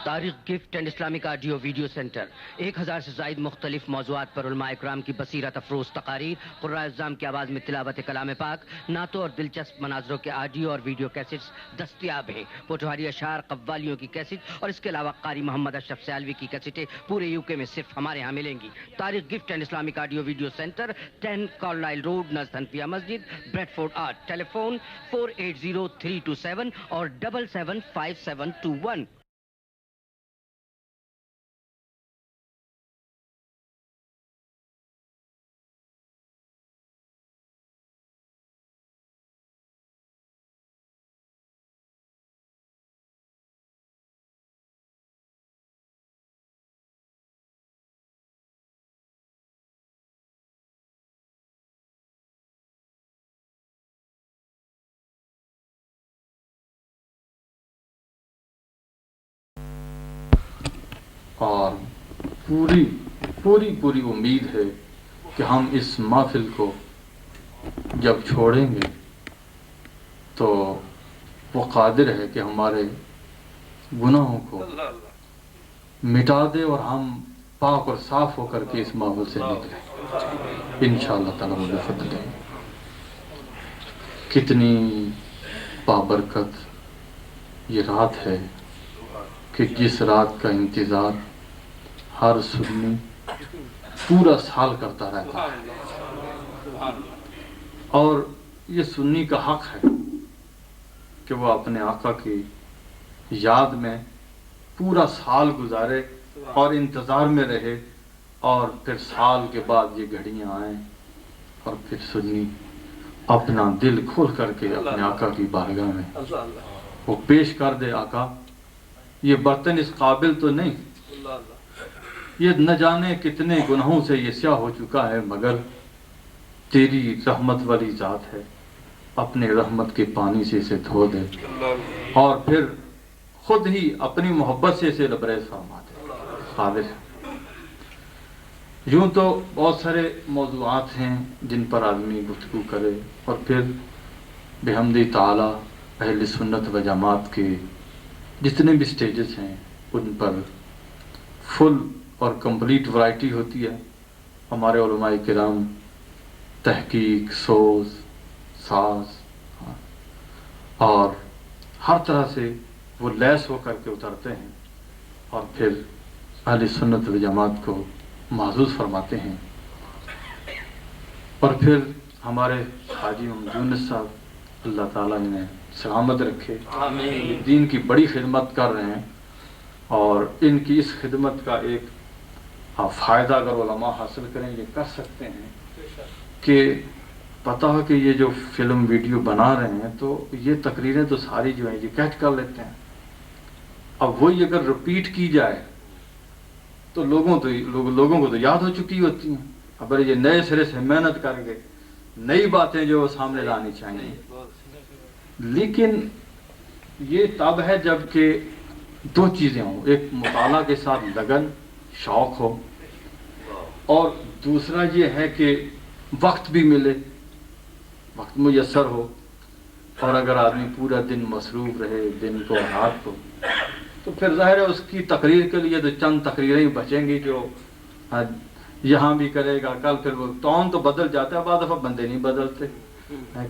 Tariq gift and Islamic audio video centre 1000 سے زائد مختلف موضوعات پر علماء اکرام کی بصیرت افروز تقاریر، قراء اعظام کی آواز میں تلاوت کلام پاک، نعتوں اور دلچسپ مناظروں کے آڈیو اور ویڈیو کیسٹس دستیاب ہیں۔ پوٹوہاری اشعار، قوالیوں کی کیسٹ اور اس کے علاوہ قاری محمد اشرف سیالوی کی کیسٹیں پورے یوکے میں صرف ہمارے ہاں ملیں گی۔ Tariq gift and Islamic audio video centre 10 Carlisle road, نزد حنفیہ مسجد، بریڈ فورڈ 8۔ ٹیلیفون 480327 اور 775721۔ اور پوری امید ہے کہ ہم اس محفل کو جب چھوڑیں گے تو وہ قادر ہے کہ ہمارے گناہوں کو مٹا دے اور ہم پاک اور صاف ہو کر کے اس محفل سے نکلیں انشاءاللہ تعالیٰ مجھے فضل ہے۔ کتنی بابرکت یہ رات ہے کہ جس رات کا انتظار ہر سنی پورا سال کرتا رہتا ہے، اور یہ سنی کا حق ہے کہ وہ اپنے آقا کی یاد میں پورا سال گزارے اور انتظار میں رہے، اور پھر سال کے بعد یہ گھڑیاں آئیں اور پھر سنی اپنا دل کھول کر کے اپنے آقا کی بارگاہ میں وہ پیش کر دے، آقا یہ برتن اس قابل تو نہیں، یہ نہ جانے کتنے گناہوں سے یہ سیاہ ہو چکا ہے، مگر تیری رحمت والی ذات ہے، اپنے رحمت کے پانی سے اسے دھو دے اور پھر خود ہی اپنی محبت سے اسے لبریز فرما دے۔ قادر یوں تو بہت سارے موضوعات ہیں جن پر آدمی گفتگو کرے، اور پھر بحمد تعالی اہل سنت و جماعت کے جتنے بھی سٹیجز ہیں ان پر فل اور کمپلیٹ ورائٹی ہوتی ہے۔ ہمارے علماء کرام تحقیق، سوز، ساز اور ہر طرح سے وہ لیس ہو کر کے اترتے ہیں اور پھر اہل سنت و جماعت کو معزز فرماتے ہیں۔ اور پھر ہمارے حاجی یونس صاحب، اللہ تعالیٰ انہیں سلامت رکھے، دین کی بڑی خدمت کر رہے ہیں، اور ان کی اس خدمت کا ایک فائدہ اگر علماء حاصل کریں یہ کر سکتے ہیں کہ پتہ ہو کہ یہ جو فلم ویڈیو بنا رہے ہیں تو یہ تقریریں تو ساری جو ہیں یہ کیچ کر لیتے ہیں، اب وہی اگر رپیٹ کی جائے تو لوگوں کو تو یاد ہو چکی ہوتی ہیں، اگر یہ نئے سرے سے محنت کر کے نئی باتیں جو سامنے لانی چاہیے، لیکن یہ تب ہے جب کہ دو چیزیں ہوں، ایک مطالعہ کے ساتھ لگن، شوق ہو، اور دوسرا یہ ہے کہ وقت بھی ملے، وقت میسر ہو، اور اگر آدمی پورا دن مصروف رہے دن کو رات کو تو پھر ظاہر ہے اس کی تقریر کے لیے تو چند تقریریں ہی بچیں گی جو یہاں بھی کرے گا، کل پھر وہ ٹون تو بدل جاتا ہے، بعض دفعہ بندے نہیں بدلتے،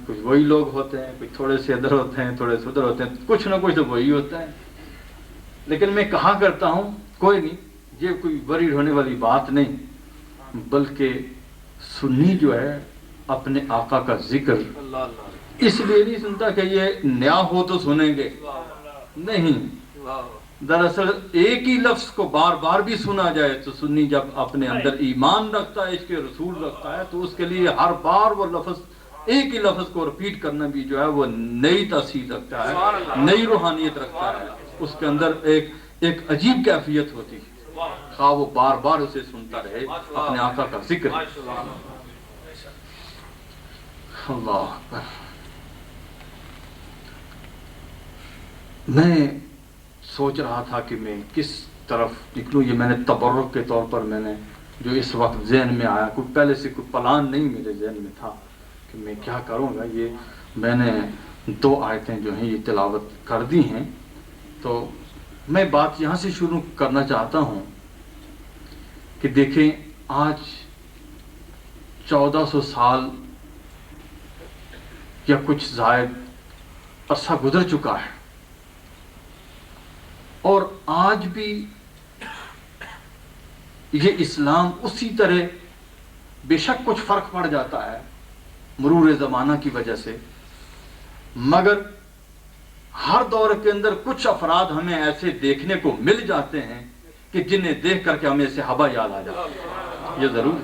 کچھ وہی لوگ ہوتے ہیں، کچھ تھوڑے سے ادھر ہوتے ہیں، تھوڑے سے ادھر ہوتے ہیں، کچھ نہ کچھ تو وہی ہوتا ہے۔ لیکن میں کہا کرتا ہوں کوئی نہیں، یہ کوئی ورریڈ ہونے والی بات نہیں، بلکہ سنی جو ہے اپنے آقا کا ذکر اس لیے نہیں سنتا کہ یہ نیا ہو تو سنیں گے، نہیں، دراصل ایک ہی لفظ کو بار بار بھی سنا جائے تو سنی جب اپنے اندر ایمان رکھتا ہے، عشق رسول رکھتا ہے، تو اس کے لیے ہر بار وہ لفظ، ایک ہی لفظ کو رپیٹ کرنا بھی جو ہے وہ نئی تاثیر رکھتا ہے، نئی روحانیت رکھتا ہے، اس کے اندر ایک عجیب کیفیت ہوتی ہے، خواہ وہ بار بار اسے سنتا رہے، اپنے آقا کا ذکر۔ اللہ اکبر۔ میں سوچ رہا تھا کہ میں کس طرف نکلوں، یہ میں نے تبرک کے طور پر میں نے جو اس وقت ذہن میں آیا، کوئی پہلے سے کوئی پلان نہیں میرے ذہن میں تھا کہ میں کیا کروں گا، یہ میں نے 2 آیتیں جو ہیں یہ تلاوت کر دی ہیں، تو میں بات یہاں سے شروع کرنا چاہتا ہوں کہ دیکھیں آج 1400 سال یا کچھ زائد عرصہ گزر چکا ہے، اور آج بھی یہ اسلام اسی طرح، بے شک کچھ فرق پڑ جاتا ہے مرور زمانہ کی وجہ سے، مگر ہر دور کے اندر کچھ افراد ہمیں ایسے دیکھنے کو مل جاتے ہیں کہ جنہیں دیکھ کر کے ہمیں صحابہ یاد آ جاتے ہیں۔ یہ ضرور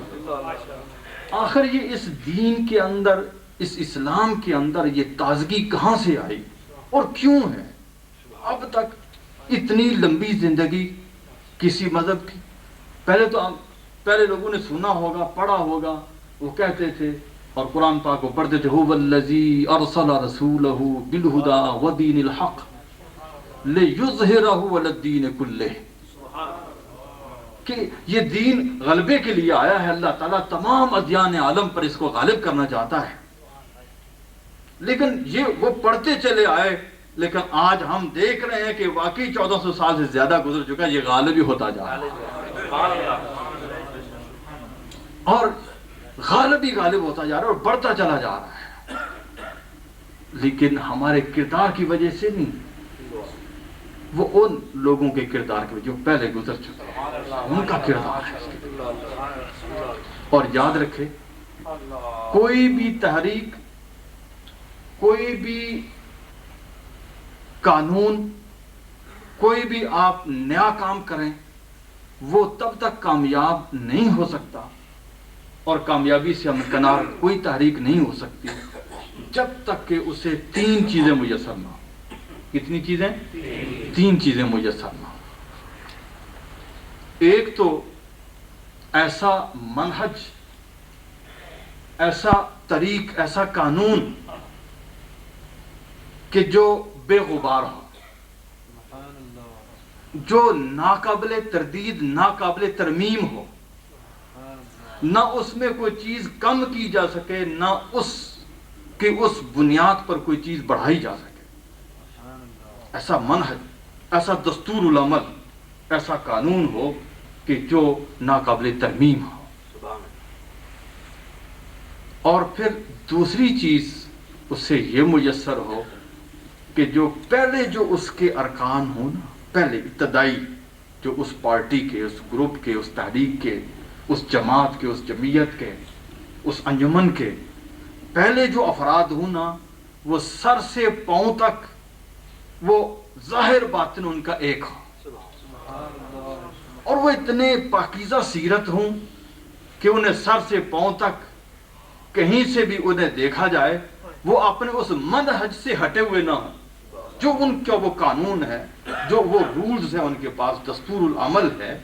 آخر یہ اس دین کے اندر، اس اسلام کے اندر یہ تازگی کہاں سے آئی اور کیوں ہے؟ اب تک اتنی لمبی زندگی کسی مذہب کی، پہلے لوگوں نے سنا ہوگا، پڑھا ہوگا، وہ کہتے تھے اور قرآن پاک کو پڑھتے تھے، هو الذی ارسل رسولہ بالہدی ودین الحق لیظہرہ علی الدین کلہ، کہ یہ دین غلبے کے لیے آیا ہے، اللہ تعالیٰ تمام ادیان عالم پر اس کو غالب کرنا چاہتا ہے۔ لیکن یہ وہ پڑھتے چلے آئے، لیکن آج ہم دیکھ رہے ہیں کہ واقعی 1400 سال سے زیادہ گزر چکا ہے، یہ غالب ہی ہوتا جا رہا ہے اور غالب ہی غالب ہوتا جا رہا ہے اور بڑھتا چلا جا رہا ہے، لیکن ہمارے کردار کی وجہ سے نہیں، وہ ان لوگوں کے کردار کی وجہ جو پہلے گزر چکے ہیں، ان کا کردار ہے۔ اور یاد رکھے، کوئی بھی تحریک، کوئی بھی قانون، کوئی بھی آپ نیا کام کریں، وہ تب تک کامیاب نہیں ہو سکتا، اور کامیابی سے ہمکنار کوئی تحریک نہیں ہو سکتی جب تک کہ اسے 3 چیزیں میسر نہ ہوں۔ کتنی چیزیں؟ 3 چیزیں میسر نہ ہوں۔ ایک تو ایسا منہج، ایسا طریق، ایسا قانون کہ جو بے غبار ہو، جو ناقابل تردید، ناقابل ترمیم ہو، نہ اس میں کوئی چیز کم کی جا سکے، نہ اس کی اس بنیاد پر کوئی چیز بڑھائی جا سکے۔ ایسا منہج، ایسا دستور العمل، ایسا قانون ہو کہ جو ناقابل ترمیم ہو۔ اور پھر دوسری چیز اس سے یہ میسر ہو کہ جو پہلے جو اس کے ارکان ہوں نا، پہلے ابتدائی جو اس پارٹی کے، اس گروپ کے، اس تحریک کے، اس جماعت کے، اس جمعیت کے، اس انجمن کے پہلے جو افراد ہوں نا، وہ سر سے پاؤں تک وہ ظاہر باطن ان کا ایک ہو، اور وہ اتنے پاکیزہ سیرت ہوں کہ انہیں سر سے پاؤں تک کہیں سے بھی انہیں دیکھا جائے وہ اپنے اس منہج سے ہٹے ہوئے نہ ہوں، جو ان کا وہ قانون ہے، جو وہ رولز ہیں ان کے پاس، دستور العمل ہے،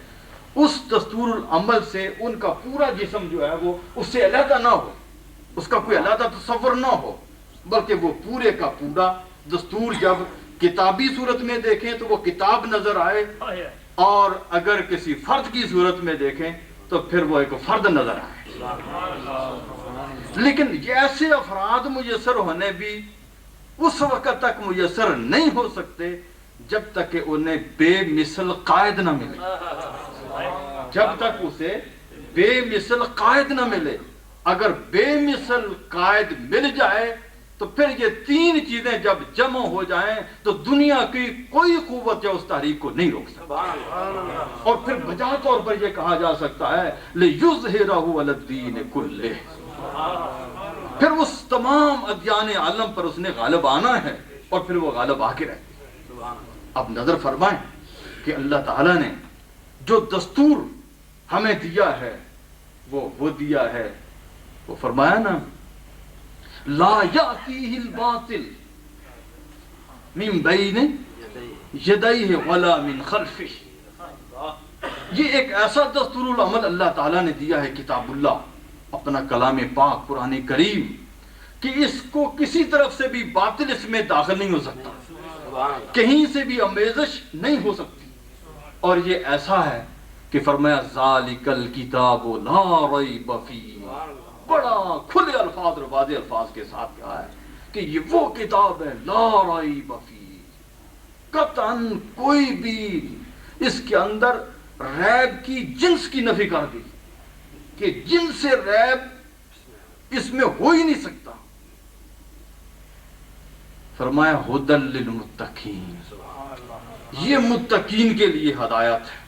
اس دستور العمل سے ان کا پورا جسم جو ہے وہ اس سے علیحدہ نہ ہو، اس کا کوئی علیحدہ تصور نہ ہو، بلکہ وہ پورے کا پورا دستور جب کتابی صورت میں دیکھیں تو وہ کتاب نظر آئے، اور اگر کسی فرد کی صورت میں دیکھیں تو پھر وہ ایک فرد نظر آئے۔ لیکن یہ ایسے افراد میسر ہونے بھی اس وقت تک میسر نہیں ہو سکتے جب تک کہ انہیں بے مثل قائد نہ ملے، جب تک اسے بے مثل قائد نہ ملے۔ اگر بے مثل قائد مل جائے تو پھر یہ 3 چیزیں جب جمع ہو جائیں تو دنیا کی کوئی قوت یا اس تحریک کو نہیں روک سکتا، اور پھر بجا طور پر یہ کہا جا سکتا ہے لِيُظْهِرَهُ عَلَى الدِّينِ كُلِّهِ، پھر اس تمام ادیان عالم پر اس نے غالب آنا ہے، اور پھر وہ غالب آ کے رہتے ہیں۔ اب نظر فرمائیں کہ اللہ تعالیٰ نے جو دستور ہمیں دیا ہے وہ دیا ہے، وہ فرمایا نا لا یأتیہ الباطل من بین یدیہ ولا من خلفہ۔ یہ ایک ایسا دستور العمل اللہ تعالیٰ نے دیا ہے، کتاب اللہ، اپنا کلام پاک قرآن کریم، کہ اس کو کسی طرف سے بھی باطل اس میں داخل نہیں ہو سکتا، کہیں سے بھی آمیزش نہیں ہو سکتی۔ اور یہ ایسا ہے کہ فرمایا ذالک الکتاب لا ریب فیہ، بڑا کھلے الفاظ اور واضح الفاظ کے ساتھ کہا ہے کہ یہ وہ کتاب ہے لا ریب فیہ، قطعاً کوئی بھی اس کے اندر ریب کی جنس کی نفی کر دی کہ جنس ریب اس میں ہو ہی نہیں سکتا. فرمایا ہدی للمتقین، یہ متقین کے لیے ہدایت ہے.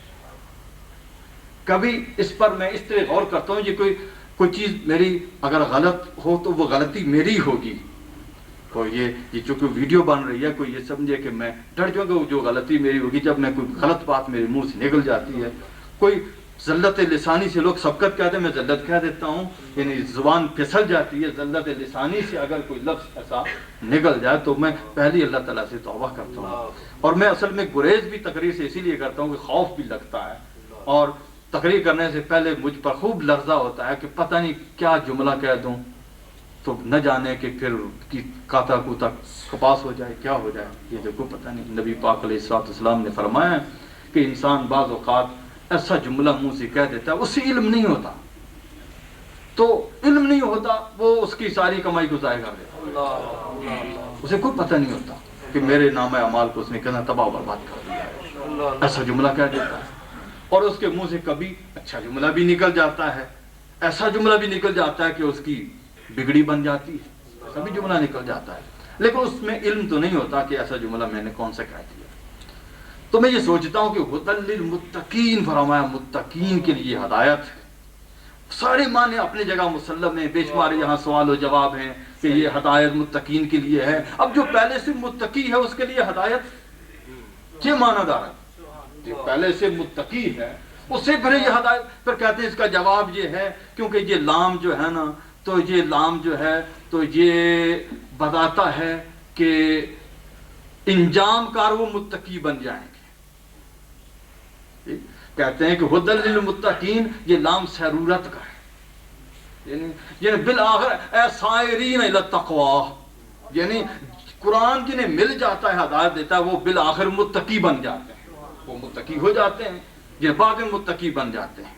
کبھی اس پر میں اس طرح غور کرتا ہوں، یہ کوئی چیز میری اگر غلط ہو تو وہ غلطی میری ہوگی. تو یہ چونکہ ویڈیو بن رہی ہے، کوئی یہ سمجھے کہ میں ڈر جاؤں گا جو غلطی میری ہوگی جب میں کوئی غلط بات میرے منہ سے نکل جاتی ہے. کوئی ذلت لسانی سے لوگ سبقت کہتے ہیں، میں ذلت کہہ دیتا ہوں، یعنی زبان پھسل جاتی ہے. ذلت لسانی سے اگر کوئی لفظ ایسا نکل جائے تو میں پہلی اللہ تعالیٰ سے توبہ کرتا ہوں. اور میں اصل میں گریز بھی تقریر سے اسی لیے کرتا ہوں کہ خوف بھی لگتا ہے، اور تقریر کرنے سے پہلے مجھ پر خوب لرزہ ہوتا ہے کہ پتہ نہیں کیا جملہ کہہ دوں تو نہ جانے کہ پھر کاتا کوتا کپاس ہو جائے، کیا ہو جائے، یہ دیکھو پتہ نہیں. نبی پاک علیہ السلام نے فرمایا کہ انسان بعض اوقات ایسا جملہ منہ سے کہہ دیتا ہے، اس سے علم نہیں ہوتا، تو علم نہیں ہوتا وہ اس کی ساری کمائی کو ضائع کر دیتا. اسے کوئی پتہ نہیں ہوتا کہ میرے نام اعمال کو اس نے کہنا تباہ و برباد کر دیا ہے. ایسا جملہ کہہ دیتا ہے، اور اس کے منہ سے کبھی اچھا جملہ بھی نکل جاتا ہے، ایسا جملہ بھی نکل جاتا ہے کہ اس کی بگڑی بن جاتی ہے. کبھی جملہ نکل جاتا ہے لیکن اس میں علم تو نہیں ہوتا کہ ایسا جملہ میں نے کون سا کہہ دیا. تو میں یہ سوچتا ہوں کہ ہدی للمتقین فرمایا متقین کے لیے ہدایت ہے. سارے معنی اپنی جگہ مسلم ہیں، بے شمار یہاں سوال و جواب ہیں کہ یہ ہدایت متقین کے لیے ہے. اب جو پہلے سے متقی ہے اس کے لیے ہدایت یہ معنی دار ہے. جو پہلے سے متقی ہے اس سے پھر یہ ہدایت، پھر کہتے ہیں اس کا جواب یہ ہے کیونکہ یہ لام جو ہے نا، تو یہ لام جو ہے تو یہ بتاتا ہے کہ انجام کار وہ متقی بن جائیں گے. کہتے ہیں کہ ہدی للمتقین، یہ لام سرورت کا ہے، یعنی بالآخر اے سائرین الی التقوی، یعنی قرآن جنہیں مل جاتا ہے ہدایت دیتا ہے وہ بالآخر متقی بن جاتے ہیں، وہ متقی ہو جاتے ہیں، یہ بعد میں متقی بن جاتے ہیں.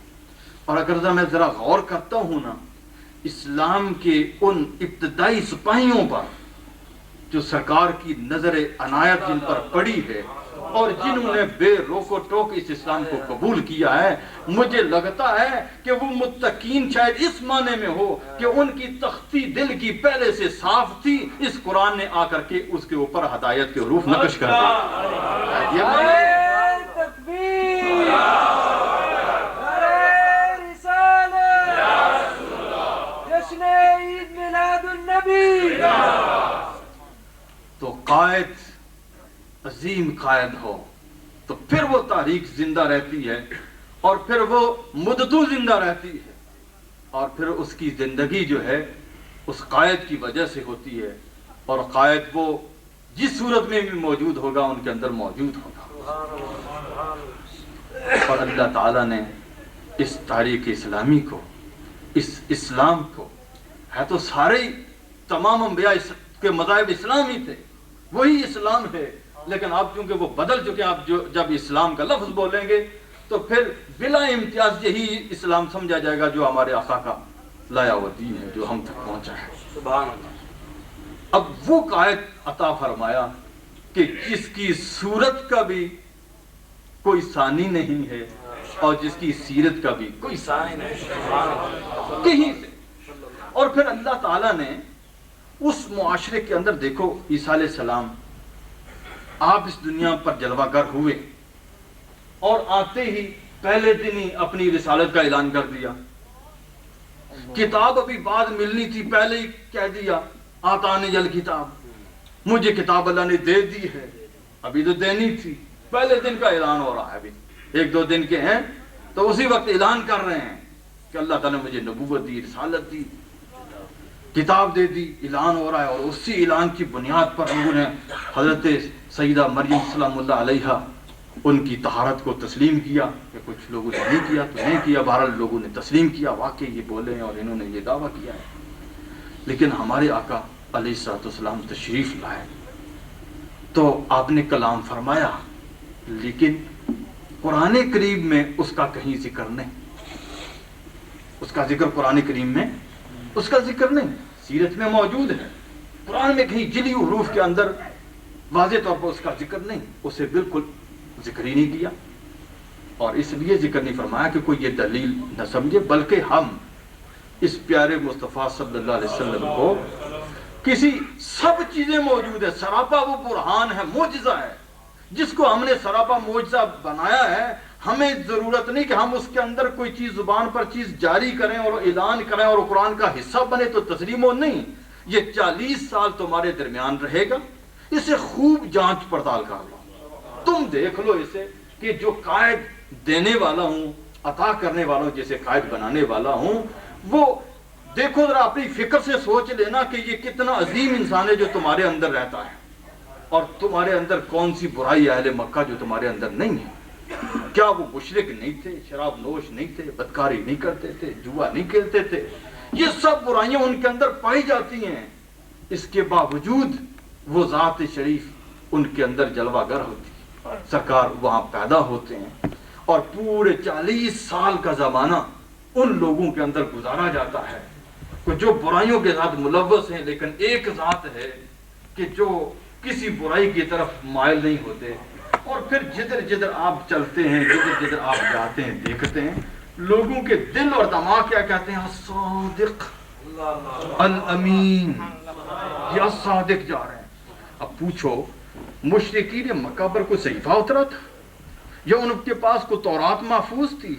اور اگر میں ذرا غور کرتا ہوں نا اسلام کے ان ابتدائی سپاہیوں پر جو سرکار کی نظر عنایت جن پر پڑی ہے اور جنہوں نے بے روک و ٹوک اس اسلام کو قبول کیا ہے، مجھے لگتا ہے کہ وہ متقین شاید اس معنی میں ہو کہ ان کی تختی دل کی پہلے سے صاف تھی، اس قرآن نے آ کر کے اس کے اوپر ہدایت کے حروف نقش کر دیا. تو قائد عظیم قائد ہو تو پھر وہ تاریخ زندہ رہتی ہے، اور پھر وہ مدتوں زندہ رہتی ہے، اور پھر اس کی زندگی جو ہے اس قائد کی وجہ سے ہوتی ہے. اور قائد وہ جس صورت میں بھی موجود ہوگا ان کے اندر موجود ہوگا. اور اللہ تعالیٰ نے اس تاریخ اسلامی کو، اس اسلام کو، ہے تو سارے تمام انبیاء کے مذاہب اسلامی تھے، وہی اسلام ہے، لیکن اب چونکہ وہ بدل چکے ہیں، اب جب اسلام کا لفظ بولیں گے تو پھر بلا امتیاز یہی اسلام سمجھا جائے گا جو ہمارے آقا کا لایا ہوا دین ہے، جو ہم تک پہنچا ہے. سبحان اللہ. اب وہ قائد عطا فرمایا کہ جس کی صورت کا بھی کوئی ثانی نہیں ہے اور جس کی سیرت کا بھی کوئی ثانی نہیں کہیں سے. اور پھر اللہ تعالیٰ نے اس معاشرے کے اندر دیکھو عیسیٰ علیہ السلام آپ اس دنیا پر جلوہ گر ہوئے اور آتے ہی پہلے دن ہی اپنی رسالت کا اعلان کر دیا. کتاب ابھی بعد ملنی تھی، پہلے ہی کہہ دیا آتانی الکتاب، مجھے کتاب اللہ نے دے دی ہے، ابھی تو دینی تھی. پہلے دن کا اعلان ہو رہا ہے، ابھی ایک دو دن کے ہیں تو اسی وقت اعلان کر رہے ہیں کہ اللہ تعالیٰ نے مجھے نبوت دی، رسالت دی، کتاب دے دی. اعلان ہو رہا ہے، اور اسی اعلان کی بنیاد پر لوگوں نے حضرت سیدہ مریم سلام اللہ علیہا ان کی طہارت کو تسلیم کیا. کہ کچھ لوگوں نے نہیں کیا تو نہیں کیا، بہرحال لوگوں نے تسلیم کیا، واقعی یہ بولے ہیں اور انہوں نے یہ دعویٰ کیا ہے. لیکن ہمارے آقا علیہ الصلوۃ والسلام تشریف لائے تو آپ نے کلام فرمایا، لیکن قرآن کریم میں اس کا کہیں ذکر نہیں. اس کا ذکر قرآن کریم میں اس کا ذکر نہیں، سیرت میں موجود ہے، قرآن میں کہیں جلی حروف کے اندر واضح طور پر اس کا ذکر نہیں، اسے بالکل ذکر ہی نہیں کیا، اور اس لیے ذکر نہیں فرمایا کہ کوئی یہ دلیل نہ سمجھے، بلکہ ہم اس پیارے مصطفیٰ صلی اللہ علیہ وسلم کو کسی سب چیزیں موجود ہے، سراپا وہ برہان ہے، معجزہ ہے، جس کو ہم نے سراپا معجزہ بنایا ہے۔ ہمیں ضرورت نہیں کہ ہم اس کے اندر کوئی چیز زبان پر چیز جاری کریں اور اعلان کریں اور قرآن کا حصہ بنے تو تسلیم ہو، نہیں، یہ 40 سال تمہارے درمیان رہے گا، اسے خوب جانچ پڑتال کر لو، تم دیکھ لو اسے کہ جو قائد دینے والا ہوں، عطا کرنے والا ہوں، جیسے قائد بنانے والا ہوں، وہ دیکھو ذرا اپنی فکر سے سوچ لینا کہ یہ کتنا عظیم انسان ہے جو تمہارے اندر رہتا ہے، اور تمہارے اندر کون سی برائی اہل مکہ جو تمہارے اندر نہیں ہے۔ کیا وہ مشرک نہیں تھے، شراب نوش نہیں تھے، بدکاری نہیں کرتے تھے، جوا نہیں کھیلتے تھے؟ یہ سب برائیاں ان کے اندر پائی جاتی ہیں، اس کے باوجود وہ ذات شریف ان کے اندر جلوہ گر ہوتی ہے، سرکار وہاں پیدا ہوتے ہیں، اور پورے 40 سال کا زمانہ ان لوگوں کے اندر گزارا جاتا ہے جو برائیوں کے ساتھ ملوث ہیں، لیکن ایک ذات ہے کہ جو کسی برائی کی طرف مائل نہیں ہوتے، اور پھر جدھر جدھر آپ چلتے ہیں، جدھر جدھر آپ جاتے ہیں، دیکھتے ہیں لوگوں کے دل اور دماغ کیا کہتے ہیں؟ الصادق الامین، یہ الصادق جا رہے ہیں۔ اب پوچھو، مشرکین مکہ پر کوئی صحیفہ اترا تھا، یا ان کے پاس کوئی تورات محفوظ تھی،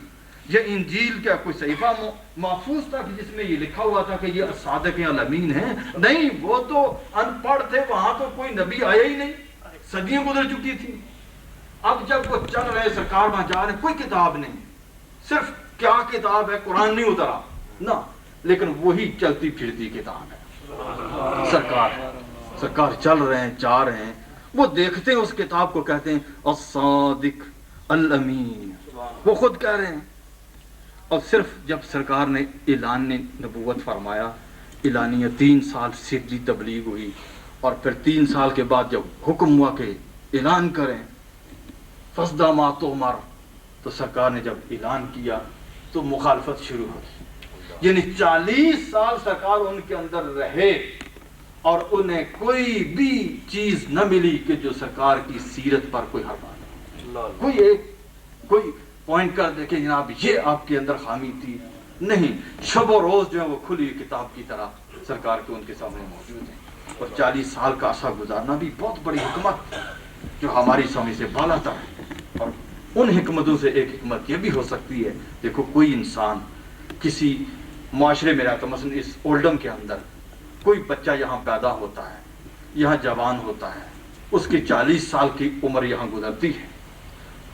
یا انجیل کیا کوئی صحیفہ محفوظ تھا کہ جس میں یہ لکھا ہوا تھا کہ یہ الصادق الامین ہیں؟ نہیں، وہ تو ان پڑھ تھے، وہاں تو کوئی نبی آیا ہی نہیں، صدیاں گزر چکی تھی۔ اب جب وہ چل رہے، سرکار وہاں جا رہے، کوئی کتاب نہیں، صرف کیا کتاب ہے؟ قرآن نہیں اترا نہ، لیکن وہی چلتی پھرتی کتاب ہے، سرکار چل رہے ہیں، جا رہے ہیں، وہ دیکھتے ہیں اس کتاب کو، کہتے ہیں الصادق الامین، وہ خود کہہ رہے ہیں۔ اور صرف جب سرکار نے اعلان نبوت فرمایا، اعلانیہ 3 سال سری تبلیغ ہوئی، اور پھر 3 سال کے بعد جب حکم ہوا کہ اعلان کریں فَاصْدَعْ مَا تُؤْمَرْ، تو سرکار نے جب اعلان کیا تو مخالفت شروع ہوئی، یعنی 40 سال سرکار ان کے اندر رہے، اور انہیں کوئی بھی چیز نہ ملی کہ جو سرکار کی سیرت پر کوئی حرف نہ، کوئی پوائنٹ کر دے کہ جناب یہ آپ کے اندر خامی تھی، نہیں، شب و روز جو ہے وہ کھلی کتاب کی طرح سرکار کے ان کے سامنے موجود ہیں۔ اور 40 سال کا عرصہ گزارنا بھی بہت بڑی حکمت جو ہماری سمجھ سے بالا تر ہے، اور ان حکمتوں سے ایک حکمت یہ بھی ہو سکتی ہے، دیکھو کوئی انسان کسی معاشرے میں رہتا، مثلا اس اولڈم کے اندر کوئی بچہ یہاں پیدا ہوتا ہے، یہاں جوان ہوتا ہے، اس کی 40 سال کی عمر یہاں گزرتی ہے،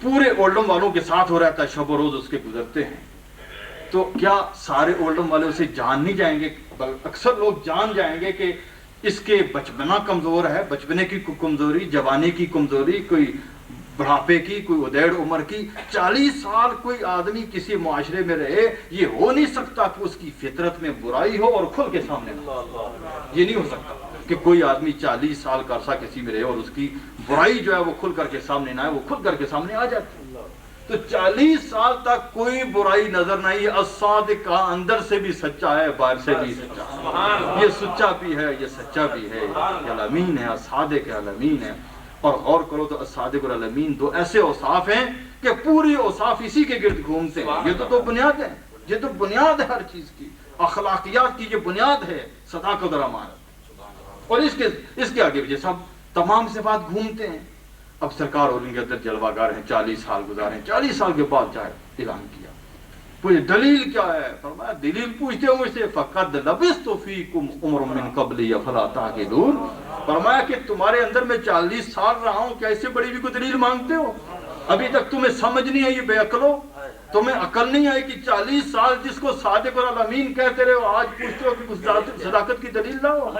پورے اولڈم والوں کے ساتھ ہو رہتا ہے، شب و روز اس کے گزرتے ہیں، تو کیا سارے اولڈم والے اسے جان نہیں جائیں گے؟ اکثر لوگ جان جائیں گے کہ اس کے بچپنا کمزور ہے، بچپنے کی کمزوری، جوانی کی کمزوری، کوئی بڑھاپے کی، کوئی ادیڑ عمر کی۔ 40 سال کوئی آدمی کسی معاشرے میں رہے، یہ ہو نہیں سکتا کہ اس کی فطرت میں برائی ہو اور کھل کے سامنے نہ، یہ نہیں ہو سکتا کہ کوئی آدمی 40 سال کا عرصہ کسی میں رہے اور اس کی برائی جو ہے وہ کھل کر کے سامنے نہ آئے، وہ کھل کر کے سامنے آ جاتی۔ تو 40 سال تک کوئی برائی نظر نہیں، الصادق کا اندر سے بھی سچا ہے، باہر سے بھی سچا ہے، یہ سچا بھی ہے، یہ سچا بھی ہے، یہ الامین ہے، الصادق ہے، الامین ہے۔ اور غور کرو تو الصادق اور الامین دو ایسے اوصاف ہیں کہ پوری اوصاف اسی کے گرد گھومتے ہیں، یہ تو بنیاد ہے، یہ تو بنیاد ہے ہر چیز کی، اخلاقیات کی یہ بنیاد ہے، صداقت اور امانت، اور اس کے آگے بھی یہ سب تمام صفات گھومتے ہیں۔ اب سرکار اور ان کے اندر جلوہ گار ہیں، 40 سال گزارے ہیں، 40 سال کے بعد جائے اعلان کیا، پوچھے دلیل کیا ہے؟ فرمایا دلیل پوچھتے ہو مجھ سے، فَقَدْ لَبِثْتُ فِيكُمْ عُمْرًا مِّن قَبْلِي أَفَلَا تَعْقِلُونَ، فرمایا کہ تمہارے اندر میں 40 سال رہا ہوں، کیا اس سے بڑی بھی کوئی دلیل مانگتے ہو؟ ابھی تک تمہیں سمجھ نہیں آئی، بے عقلو، تمہیں عقل نہیں آئی کہ 40 سال جس کو صادق اور الامین کہتے رہے ہو، آج پوچھتے ہو کہ کچھ صداقت کی دلیل نہ ہو؟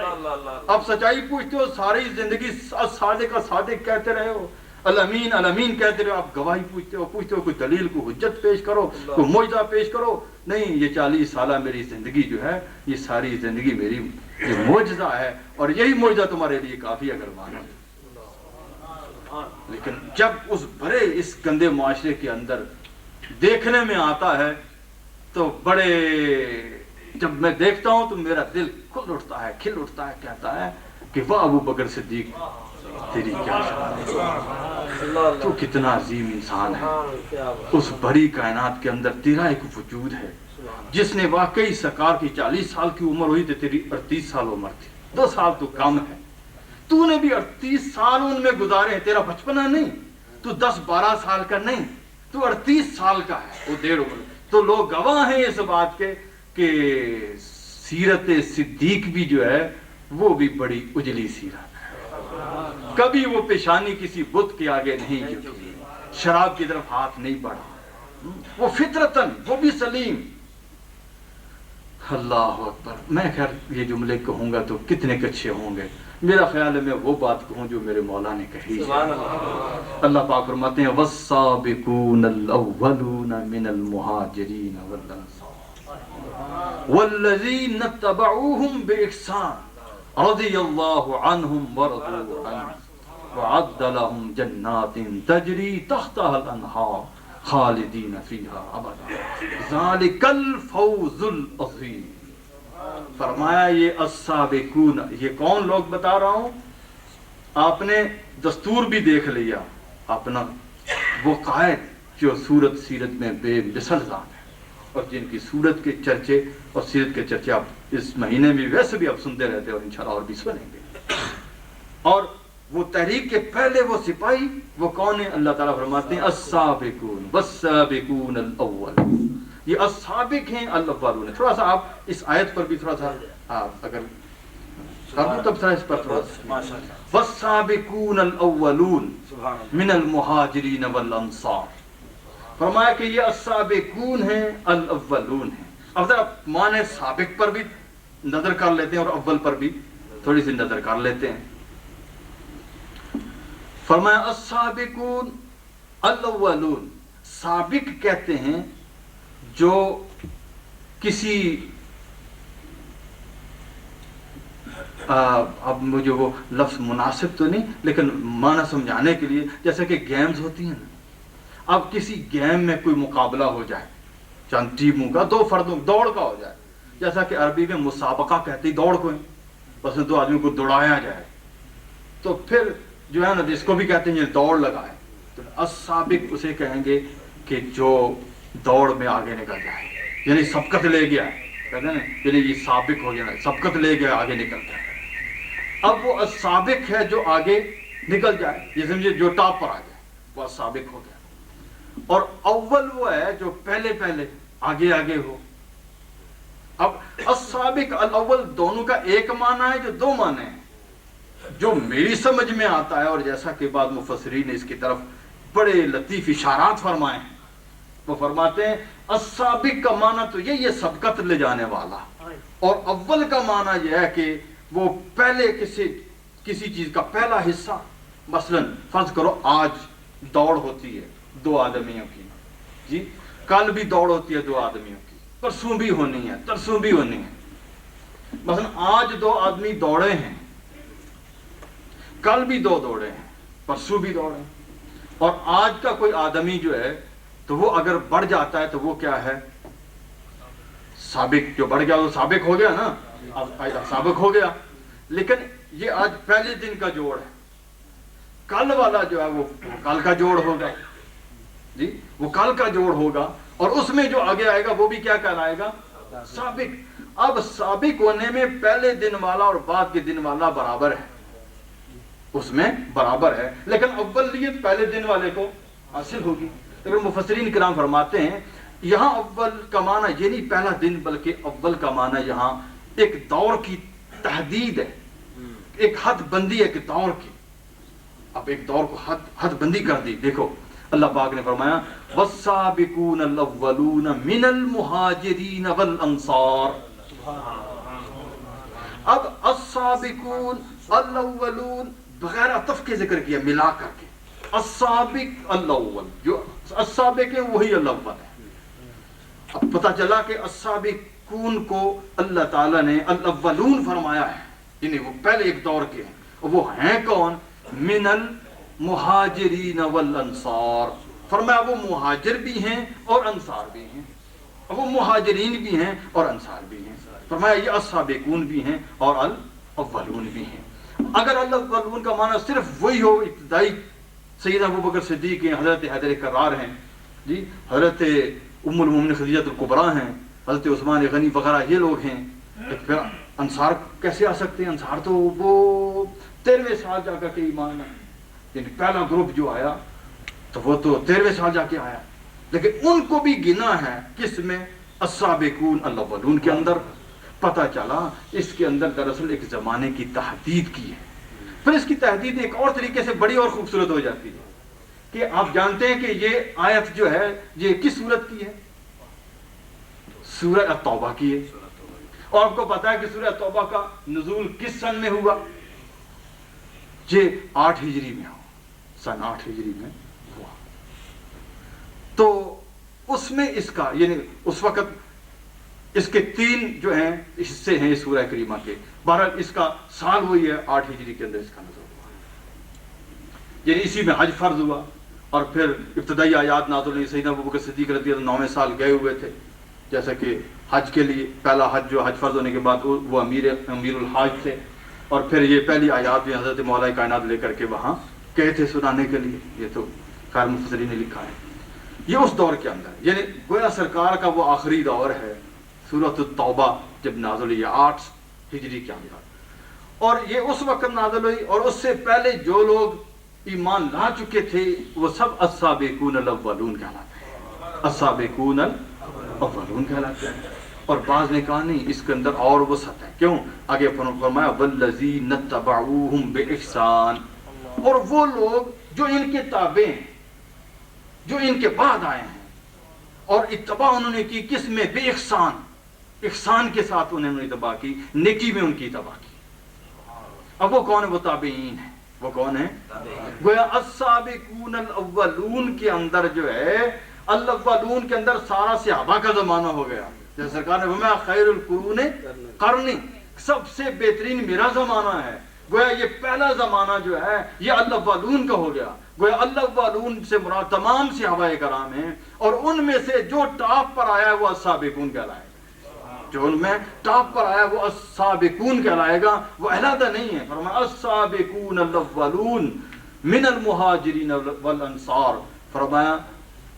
اب سچائی پوچھتے ہو، ساری زندگی صادق صادق کہتے رہے ہو، الامین الامین کہتے رہے ہو، آپ گواہی پوچھتے ہو کوئی دلیل، کوئی حجت پیش کرو، کوئی معجزہ پیش کرو۔ نہیں، یہ 40 سالہ میری زندگی جو ہے، یہ ساری زندگی میری یہ معجزہ ہے، اور یہی معجزہ تمہارے لیے کافی اگر مانو۔ لیکن جب اس بڑے اس گندے معاشرے کے اندر دیکھنے میں آتا ہے تو بڑے، جب میں دیکھتا ہوں تو میرا دل کھل اٹھتا ہے، کھل اٹھتا ہے، کہتا ہے کہ واہ ابو بکر صدیق تیری کیا شان، تو کتنا عظیم انسان ہے۔ اس بڑی کائنات کے اندر تیرا ایک وجود ہے جس نے واقعی سرکار کی 40 سال کی عمر ہوئی تو تیری 38 سال عمر تھی، 2 سال تو کم ہے، تو نے بھی 38 سال ان میں گزارے ہیں، تیرا بچپنا نہیں، تو 10-12 سال کا نہیں، تو 38 سال کا ہے، وہ 1.5 عمر۔ تو لوگ گواہ ہیں اس بات کے کہ سیرت صدیق بھی جو ہے وہ بھی بڑی اجلی سیرت ہے، کبھی وہ پیشانی کسی بت کے آگے نہیں جھکی، شراب کی طرف ہاتھ نہیں بڑھا، وہ فطرتاً وہ بھی سلیم۔ اللہ اکبر۔ میں خیر یہ جملے کہوں گا تو کتنے کچھے ہوں گے، میرا خیال ہے میں وہ بات کہوں جو میرے مولا نے کہی ہے۔ اللہ پاک فرماتے ہیں والسابقون الاولون من المہاجرین والانصار والذین اتبعوہم باحسان رضی اللہ عنہم ورضوا عنہ وعد لهم جنات تجری تحتها الانہار خالدین فیہا ابدا ذالک الفوز العظیم۔ فرمایا یہ السابقون، یہ کون لوگ بتا رہا ہوں؟ آپ نے دستور بھی دیکھ لیا اپنا، وہ قائد جو صورت سیرت میں بے مثل ذات ہے اور جن کی صورت کے چرچے اور سیرت کے چرچے آپ اس مہینے میں ویسے بھی آپ سنتے رہتے اور انشاءاللہ اور بھی سنیں گے۔ اور وہ تحریک کے پہلے وہ سپاہی وہ کون ہیں؟ اللہ تعالیٰ فرماتے ہیں السابقون والسابقون الاول، یہ السابق ہیں الاولون۔ تھوڑا سا آپ اس آیت پر بھی تھوڑا سا آپ اگر کر دوں تب اس پر تھوڑا سا والسابقون الاولون من المہاجرین والانصار، فرمایا کہ یہ السابقون ہیں الاولون ہیں۔ اب ذرا معنی سابق پر بھی نظر کر لیتے ہیں اور اول پر بھی تھوڑی سی نظر کر لیتے ہیں۔ فرمایا السابقون الاولون، سابق کہتے ہیں جو کسی اب مجھے وہ لفظ مناسب تو نہیں لیکن معنی سمجھانے کے لیے، جیسے کہ گیمز ہوتی ہیں نا، اب کسی گیم میں کوئی مقابلہ ہو جائے چند ٹیموں کا، 2 فردوں دوڑ کا ہو جائے، جیسا کہ عربی میں مسابقہ کہتے ہیں دوڑ کو، بس 2 آدمی کو دوڑایا جائے، تو پھر جو ہے نا جس کو بھی کہتے ہیں یہ دوڑ لگائے، تو السابق اسے کہیں گے کہ جو دوڑ میں آگے نکل جائے، یعنی سبقت لے گیا، کہتے ہیں نا یعنی یہ سابق ہو گیا، سبقت لے گیا آگے نکل گیا۔ اب وہ السابق ہے جو آگے نکل جائے، یہ سمجھے جو ٹاپ پر آ جائے، وہ السابق ہو گیا۔ اور اول وہ ہے جو پہلے پہلے آگے آگے ہو۔ اب السابق الاول دونوں کا ایک معنی ہے جو 2 معنی ہیں، جو میری سمجھ میں آتا ہے اور جیسا کہ بعض مفسرین نے اس کی طرف بڑے لطیف اشارات فرمائے ہیں، وہ فرماتے ہیں السابق کا معنی تو یہ سبقت لے جانے والا، اور اول کا معنی یہ ہے کہ وہ پہلے کسی چیز کا پہلا حصہ، مثلا فرض کرو آج دوڑ ہوتی ہے 2 آدمیوں کی، جی کل بھی دوڑ ہوتی ہے 2 آدمیوں کی، پرسوں بھی ہونی ہے، ترسوں بھی ہونی ہے۔ مثلا آج 2 آدمی دوڑے ہیں، کل بھی 2 دوڑے ہیں، پرسوں بھی دوڑے ہیں، اور آج کا کوئی آدمی جو ہے تو وہ اگر بڑھ جاتا ہے تو وہ کیا ہے؟ سابق۔ جو بڑھ گیا وہ سابق ہو گیا نا، سابق ہو گیا۔ لیکن یہ آج پہلے دن کا جوڑ ہے، کل والا جو ہے وہ کل کا جوڑ ہوگا، جی وہ کل کا جوڑ ہوگا، اور اس میں جو آگے آئے گا وہ بھی کیا کہلائے گا؟ سابق۔ اب سابق ہونے میں پہلے دن والا اور بعد کے دن والا برابر ہے، اس میں برابر ہے، لیکن اولیت پہلے دن والے کو حاصل ہوگی۔ لیکن مفسرین کرام فرماتے ہیں یہاں اول کا معنی یہ نہیں پہلا دن، بلکہ اول کا معنی یہاں ایک دور کی تحدید ہے، ایک حد بندی ہے، ایک دور کی۔ اب ایک دور کو حد بندی کر دی۔ دیکھو اللہ پاک نے فرمایا والسابقون الاولون من المہاجرین والانصار۔ اب السابقون الاولون بغیر عطف کے ذکر کیا، ملا کر کے السابق الاول، جو السابق ہے وہی الاول ہے۔ اب پتہ چلا کہ السابقون کو اللہ تعالیٰ نے الاولون فرمایا ہے، یعنی وہ پہلے ایک دور کے ہیں، اور وہ ہیں کون؟ من المہاجرین والانصار۔ فرمایا وہ مہاجر بھی ہیں اور انصار بھی ہیں، وہ مہاجرین بھی ہیں اور انصار بھی ہیں۔ فرمایا یہ السابقون بھی ہیں اور الاولون بھی ہیں۔ اگر اللہ والون کا معنی صرف وہی ہو ابتدائی سیدنا ابوبکر صدیق ہیں، حضرت حیدر کرار ہیں جی، حضرت ام المومنین خدیجہ الکبریٰ ہیں، حضرت عثمان غنی وغیرہ یہ لوگ ہیں، پھر انصار کیسے آ سکتے ہیں؟ انصار تو وہ 13ویں سال جا کر کے ایمان ہے، یعنی پہلا گروپ جو آیا تو وہ تو 13ویں سال جا کے آیا، لیکن ان کو بھی گنا ہے کس میں؟ السابقون الاولون کے اندر۔ پتہ چلا اس کے اندر دراصل ایک زمانے کی تحدید کی ہے۔ پھر اس کی تحدید ایک اور طریقے سے بڑی اور خوبصورت ہو جاتی ہے کہ آپ جانتے ہیں کہ یہ آیت جو ہے یہ کس سورت کی ہے؟ سورہ التوبہ کی ہے، اور آپ کو پتا ہے کہ سورہ توبہ کا نزول کس سن میں ہوا؟ یہ 8 ہجری میں ہوا، سن 8 ہجری میں ہوا۔ تو اس میں اس کا یعنی اس وقت اس کے 3 جو ہیں حصے ہیں اس سورہ کریمہ کے، بہرحال اس کا سال وہی ہے 8 ہجری کے اندر اس کا نزول ہوا، یعنی اسی میں حج فرض ہوا، اور پھر ابتدائی آیات نازل ہوئی۔ سیدنا ابوبکر صدیق رضی اللہ 9ویں سال گئے ہوئے تھے، جیسا کہ حج کے لیے پہلا حج جو حج فرض ہونے کے بعد وہ امیر الحاج تھے، اور پھر یہ پہلی آیات بھی حضرت مولا کائنات لے کر کے وہاں گئے تھے سنانے کے لیے۔ یہ تو خیر مفسرین نے لکھا ہے، یہ اس دور کے اندر یعنی گویا سرکار کا وہ آخری دور ہے، سورۃ التوبہ جب نازل ہوئی 8 ہجری کے اندر، اور یہ اس وقت نازل ہوئی، اور اس سے پہلے جو لوگ ایمان لا چکے تھے وہ سب السابقون الاولون کہلاتے ہیں، السابقون الاولون کہلاتے ہیں۔ اور بعض نے کہا نہیں، اس کے اندر اور وسعت ہے، کیوں؟ آگے فرمایا والذین اتبعوہم باحسان، اور وہ لوگ جو ان کے تابع ہیں، جو ان کے بعد آئے ہیں، اور اتباع انہوں نے کی کس میں؟ بے احسان، احسان کے ساتھ انہوں نے اتباع کی، نیکی میں ان کی اتباع کی۔ اب وہ کون ہے؟ وہ تابعین ہیں۔ وہ کون ہے؟ گویا السابقون الاولون کے اندر جو ہے، الاولون کے اندر سارا صحابہ کا زمانہ ہو گیا، جیسے سرکار نے فرمایا خیر القرون قرنی، سب سے بہترین میرا زمانہ ہے۔ گویا یہ پہلا زمانہ جو ہے یہ الاولون کا ہو گیا۔ گویا الاولون سے مراد تمام صحابہ کرام ہیں، اور ان میں سے جو ٹاپ پر آیا ہے وہ السابقون کہلائے گا، جو ان میں ٹاپ پر آیا وہ السابقون کہلائے گا، وہ علیحدہ نہیں ہے۔ فرمایا السابقون الاولون من المہاجرین والانصار، فرمایا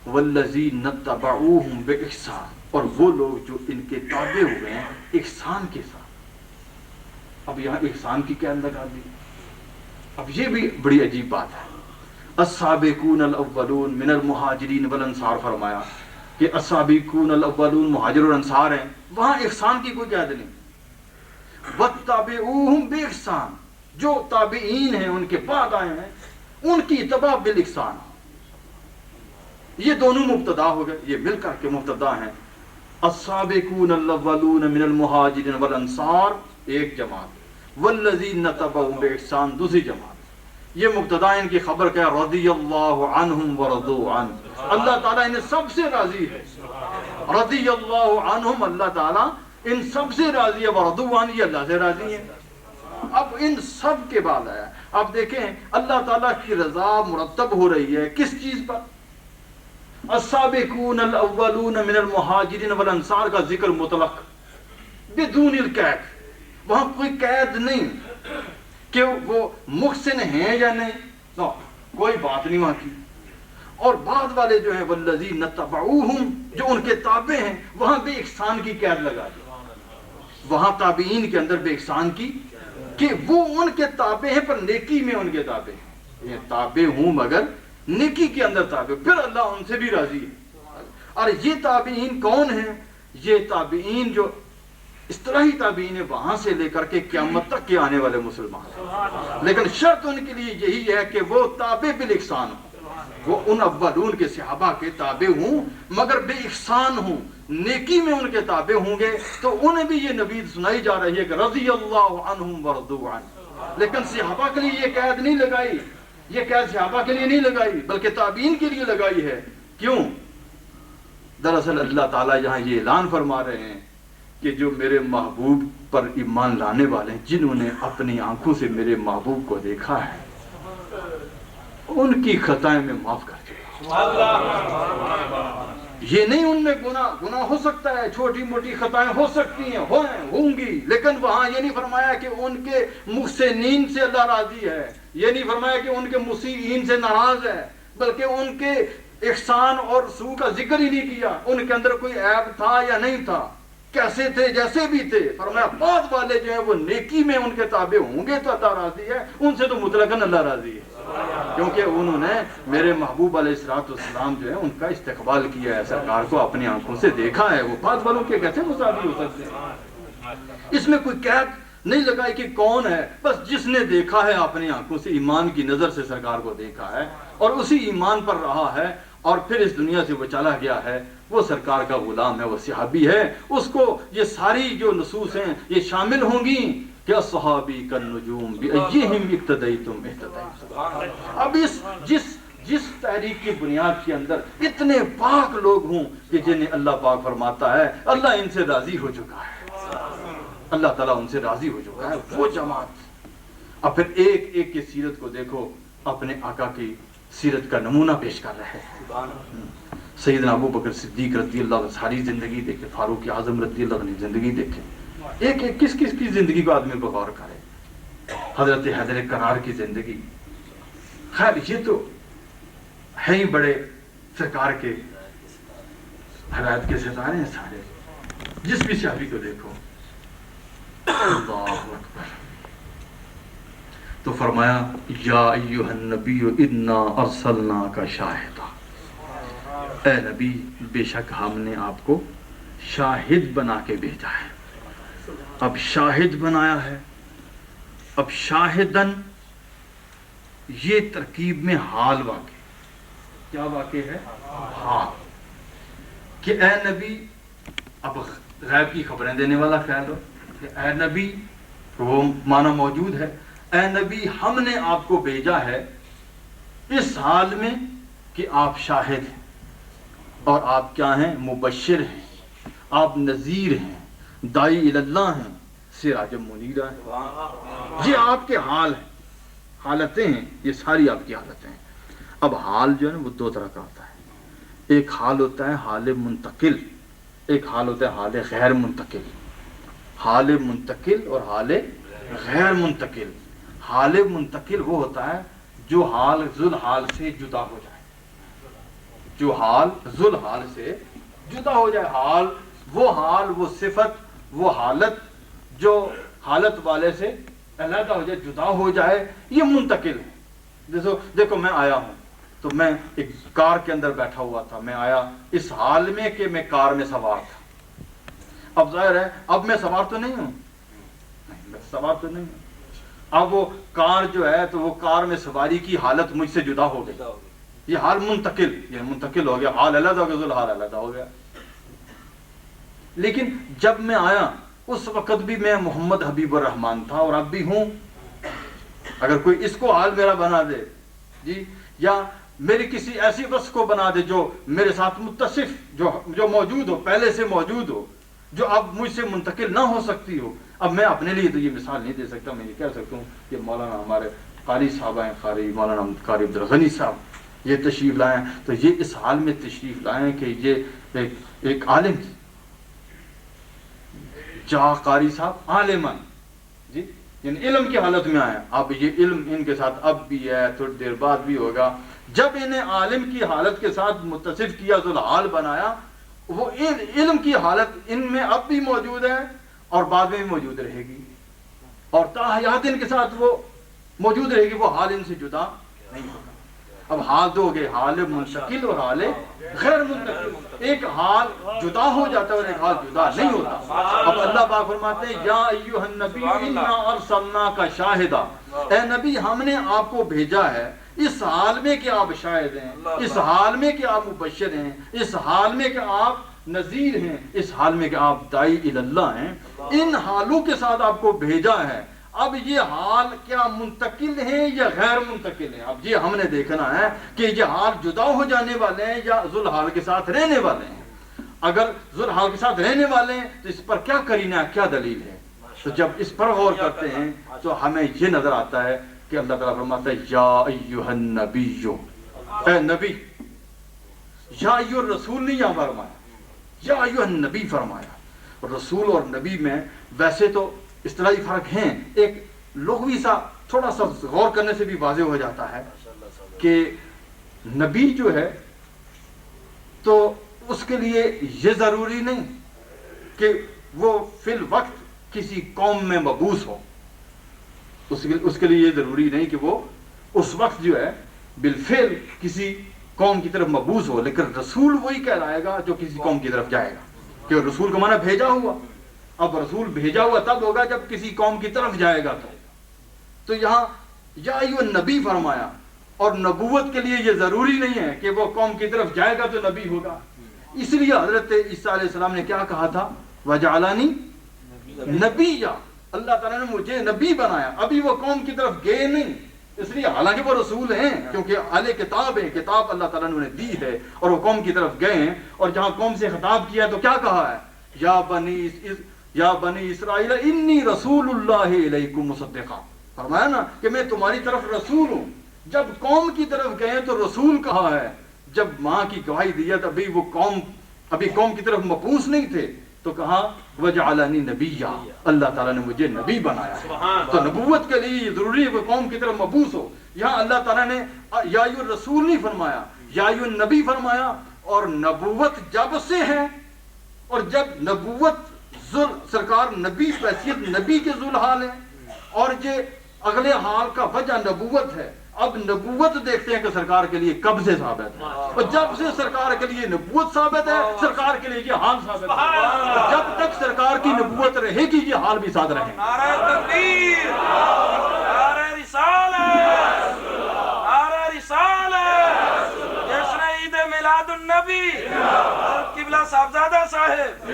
والذین اتبعوہم باحسان، اور وہ لوگ جو ان کے تابع ہوئے ہیں احسان کے ساتھ۔ اب یہاں احسان کی کیا لگا دی؟ اب یہ بھی بڑی عجیب بات ہے۔ السابقون الاولون من المہاجرین والانصار، فرمایا کہ السابقون الاولون مہاجر اور انصار ہیں، وہاں احسان کی کوئی قید نہیں۔ واتبعوہم باحسان، جو تابعین ہیں ان کے بعد آئے ہیں ان کی اتباع بالاحسان، یہ دونوں مبتدا ہو گئے، یہ مل کر کے مبتدا ہیں۔ السابقون الاولون من المہاجرین والانصار ایک جماعت، والذین اتبعوہم باحسان دوسری جماعت۔ یہ مبتدا ان کی خبر کیا؟ رضی اللہ عنہم ورضوا عنہ، اللہ تعالیٰ انہیں سب سے راضی ہے۔ رضی اللہ عنہم، اللہ تعالیٰ ان سب سے راضی ہے، ورضوا عنہ، یہ اللہ سے راضی ہے۔ اب ان سب کے بعد آیا، اب دیکھیں اللہ تعالیٰ کی رضا مرتب ہو رہی ہے کس چیز پر؟ السابقون الاولون من المہاجرین والانصار کا ذکر مطلق بدون القید، وہاں کوئی قید نہیں کہ وہ محسن ہیں یا نہیں، نو کوئی بات نہیں وہاں کی۔ اور بعد والے جو ہیں والذین اتبعوہم، جو ان کے تابع ہیں، وہاں بے احسان کی قید لگا دی، وہاں تابعین کے اندر بے احسان کی کہ وہ ان کے تابع ہیں پر نیکی میں ان کے تابع ہیں، یہ تابع ہوں مگر نیکی کے اندر تابع، پھر اللہ ان سے بھی راضی ہے۔ اور یہ تابعین کون ہیں؟ یہ تابعین جو اصطلاحی تابعین ہیں وہاں سے لے کر کے قیامت تک کے آنے والے مسلمان، لیکن شرط ان کے لیے یہی ہے کہ وہ تابع بالاحسان ہوں، وہ ان اولون کے صحابہ کے تابع ہوں مگر بے احسان ہوں، نیکی میں ان کے تابع ہوں گے، تو انہیں بھی یہ نوید سنائی جا رہی ہے کہ رضی اللہ عنہم ورضوا عنہ۔ لیکن صحابہ کے لیے یہ قید نہیں لگائی، یہ قید صحابہ کے لیے نہیں لگائی بلکہ تابعین کے لیے لگائی ہے۔ کیوں؟ دراصل اللہ تعالیٰ یہاں یہ اعلان فرما رہے ہیں کہ جو میرے محبوب پر ایمان لانے والے ہیں، جنہوں نے اپنی آنکھوں سے میرے محبوب کو دیکھا ہے، ان کی خطائیں میں معاف کر دیا۔ یہ نہیں ان میں گناہ ہو سکتا ہے، چھوٹی موٹی خطائیں ہو سکتی ہیں، ہوں گی، لیکن وہاں یہ نہیں فرمایا کہ ان کے محسنین سے اللہ راضی ہے، یہ نہیں فرمایا کہ ان کے مسیئین سے ناراض ہے، بلکہ ان کے احسان اور سوء کا ذکر ہی نہیں کیا، ان کے اندر کوئی عیب تھا یا نہیں تھا، کیسے تھے جیسے بھی تھے، فرمایا بعد والے جو ہیں وہ نیکی میں ان کے تابع ہوں گے تو اللہ راضی ہے، ان سے تو مطلقاً اللہ راضی ہے، کیونکہ انہوں نے میرے محبوب علیہ السلام جو ہے ان کا استقبال کیا ہے، سرکار کو اپنی آنکھوں سے دیکھا ہے، وہ بعد والوں کے کیسے مساوی ہو سکتے ہیں؟ اس میں کوئی قید نہیں لگائی کہ کون ہے، بس جس نے دیکھا ہے اپنی آنکھوں سے، ایمان کی نظر سے سرکار کو دیکھا ہے اور اسی ایمان پر رہا ہے اور پھر اس دنیا سے وہ چلا گیا ہے، وہ سرکار کا غلام ہے، وہ صحابی ہے، اس کو یہ ساری جو نصوص ہیں یہ شامل ہوں گی کہ صحابی کالنجوم بأیہم اقتدیتم اہتدیتم۔ اب جس تحریک کی بنیاد کے اندر اتنے پاک لوگ ہوں کہ جنہیں اللہ پاک فرماتا ہے اللہ ان سے راضی ہو چکا ہے، اللہ تعالیٰ ان سے راضی ہو چکا ہے، وہ جماعت۔ اب پھر ایک ایک کی سیرت کو دیکھو، اپنے آقا کی سیرت کا نمونہ پیش کر رہے ہیں۔ سیدنا ابو بکر صدیق رضی اللہ عنہ ساری زندگی دیکھے، فاروق اعظم رضی اللہ عنہ زندگی دیکھے، ایک ایک کس کی زندگی کو آدمی پر غور کرے، حضرت حیدر کرار کی زندگی، خیر یہ تو ہے ہی بڑے سرکار کے ہدایت کے ستارے ہیں سارے، جس بھی صحابی کو دیکھو، اللہ اکبر۔ تو فرمایا یا ایھا النبی انا ارسلناک شاہدا، اے نبی بے شک ہم نے آپ کو شاہد بنا کے بھیجا ہے۔ اب شاہد بنایا ہے، اب شاہدن یہ ترکیب میں حال واقع، کیا واقع ہے؟ حال، کہ اے نبی، اب غیب کی خبریں دینے والا خیال ہو کہ اے نبی، وہ معنی موجود ہے، اے نبی ہم نے آپ کو بھیجا ہے اس حال میں کہ آپ شاہد ہیں، اور آپ کیا ہیں؟ مبشر ہیں، آپ نذیر ہیں، داعی اللہ ہیں، سراج منیرہ ہیں۔ یہ آپ کے حال ہیں، حالتیں ہیں، یہ ساری آپ کی حالتیں ہیں۔ اب حال جو ہے نا وہ دو طرح کا ہوتا ہے، ایک حال ہوتا ہے حال منتقل، ایک حال ہوتا ہے حال غیر منتقل۔ حال منتقل اور حال غیر منتقل۔ حال منتقل وہ ہوتا ہے جو حال ذوالحال سے جدا ہو جائے، جو حال ذوالحال سے جدا ہو جائے، حال وہ صفت وہ حالت جو حالت والے سے علیحدہ ہو جائے، جدا ہو جائے، یہ منتقل ہے۔ دیکھو میں آیا ہوں تو میں ایک کار کے اندر بیٹھا ہوا تھا، میں آیا اس حال میں کہ میں کار میں سوار تھا، اب ظاہر ہے اب میں سوار تو نہیں ہوں، میں سوار تو نہیں ہوں، اب وہ کار جو ہے تو وہ کار میں سواری کی حالت مجھ سے جدا ہو گئی، یہ حال منتقل ہو گیا، حال علیحدہ ہو گیا، ذوالحال علیحدہ ہو گیا۔ لیکن جب میں آیا اس وقت بھی میں محمد حبیب الرحمن تھا اور اب بھی ہوں۔ اگر کوئی اس کو حال میرا بنا دے جی، یا میری کسی ایسی وصف کو بنا دے جو میرے ساتھ متصف، جو موجود ہو، پہلے سے موجود ہو، جو اب مجھ سے منتقل نہ ہو سکتی ہو، اب میں اپنے لیے تو یہ مثال نہیں دے سکتا، میں یہ کہہ سکتا ہوں کہ مولانا ہمارے قاری صاحب ہیں، قاری مولانا قاری عبدالغنی صاحب یہ تشریف لائے ہیں، تو یہ اس حال میں تشریف لائے ہیں کہ یہ ایک عالم تھی، جا قاری صاحب عالمن جی، یعنی علم کی حالت میں آئے، اب یہ علم ان کے ساتھ اب بھی ہے، تھوڑی دیر بعد بھی ہوگا۔ جب انہیں عالم کی حالت کے ساتھ متصف کیا، ذوالحال بنایا، وہ علم کی حالت ان میں اب بھی موجود ہے اور بعد میں بھی موجود رہے گی، اور تا حیات ان کے ساتھ وہ موجود رہے گی، وہ حال ان سے جدا نہیں ہوگا۔ اب حال دو ہو گئے، حال منتقل اور حال غیر منتقل۔ ایک حال جدا ہو جاتا ہے اور ایک حال جدا نہیں ہوتا۔ اب اللہ پاک فرماتے ہیں یا ایھا النبی انا ارسلناک شاہدا، اے نبی ہم نے آپ کو بھیجا ہے اس حال میں کہ آپ شاہد ہیں، اس حال میں کہ آپ مبشر ہیں، اس حال میں کہ آپ نذیر ہیں، اس حال میں کہ آپ داعی اللہ ہیں۔ ان حالوں کے ساتھ آپ کو بھیجا ہے۔ اب یہ حال کیا منتقل ہیں یا غیر منتقل ہیں؟ اب یہ ہم نے دیکھنا ہے کہ یہ حال جدا ہو جانے والے ہیں یا ذوالحال کے ساتھ رہنے والے ہیں۔ اگر ذوالحال کے ساتھ رہنے والے ہیں تو اس پر کیا کرینہ ہے، کیا دلیل ہے؟ تو جب اس پر غور کرتے ہیں تو ہمیں یہ نظر آتا ہے کہ اللہ تعالیٰ فرماتا ہے یا ایھا النبی، اے نبی، یا ایھا الرسول نہیں یہاں فرمایا, یا ایھا النبی فرمایا. رسول اور نبی میں ویسے تو اصطلاحی فرق ہیں, ایک لغوی سا تھوڑا سا غور کرنے سے بھی واضح ہو جاتا ہے کہ نبی جو ہے تو اس کے لیے یہ ضروری نہیں کہ وہ فی الوقت کسی قوم میں مبعوث ہو, اس کے لیے یہ ضروری نہیں کہ وہ اس وقت جو ہے بالفعل کسی قوم کی طرف مبعوث ہو, لیکن رسول وہی کہلائے گا جو کسی قوم کی طرف جائے گا, کہ رسول کا معنی بھیجا ہوا. اب رسول بھیجا ہوا تب ہوگا جب کسی قوم کی طرف جائے گا. تو یہاں یا ایھا النبی فرمایا, اور نبوت کے لیے یہ ضروری نہیں ہے کہ وہ قوم کی طرف جائے گا تو نبی ہوگا. اس لیے حضرت عیسیٰ علیہ السلام نے کیا کہا تھا, وجعلنی نبیا, اللہ تعالیٰ نے مجھے نبی بنایا. ابھی وہ قوم کی طرف گئے نہیں, اس لیے حالانکہ وہ رسول ہیں کیونکہ اہل کتاب ہیں, کتاب اللہ تعالیٰ نے انہیں دی ہے, اور وہ قوم کی طرف گئے ہیں, اور جہاں قوم سے خطاب کیا تو کیا کہا ہے, یا بنی اسرائیل انی رسول اللہ الیکم مصدقا, فرمایا نا کہ میں تمہاری طرف رسول ہوں. جب قوم کی طرف گئے تو رسول کہا ہے, جب ماں کی گواہی دی ہے ابھی وہ قوم کی طرف مبعوث نہیں تھے تو کہا وجعلنی نبیا, اللہ تعالیٰ نے مجھے نبی بنایا. تو نبوت کے لیے ضروری ہے کہ قوم کی طرف مبعوث ہو. یہاں اللہ تعالیٰ نے یا ایھا الرسول نہیں فرمایا, یا ایھا النبی فرمایا. اور نبوت جب سے ہے, اور جب نبوت سرکار نبی حیثیت نبی کے ذوالحال ہے, اور یہ اگلے حال کا وجہ نبوت ہے. اب نبوت دیکھتے ہیں کہ سرکار کے لیے کب سے ثابت ہے, اور جب سے سرکار کے لیے نبوت ثابت ہے سرکار کے لیے یہ حال ثابت ہے. اور جب تک سرکار کی نبوت رہے گی یہ حال بھی ساتھ رہے گا. نعرہ تکبیر, نعرہ رسالت, نعرہ رسالت. جشن عید میلاد النبی قبلہ صاحبزادہ صاحب.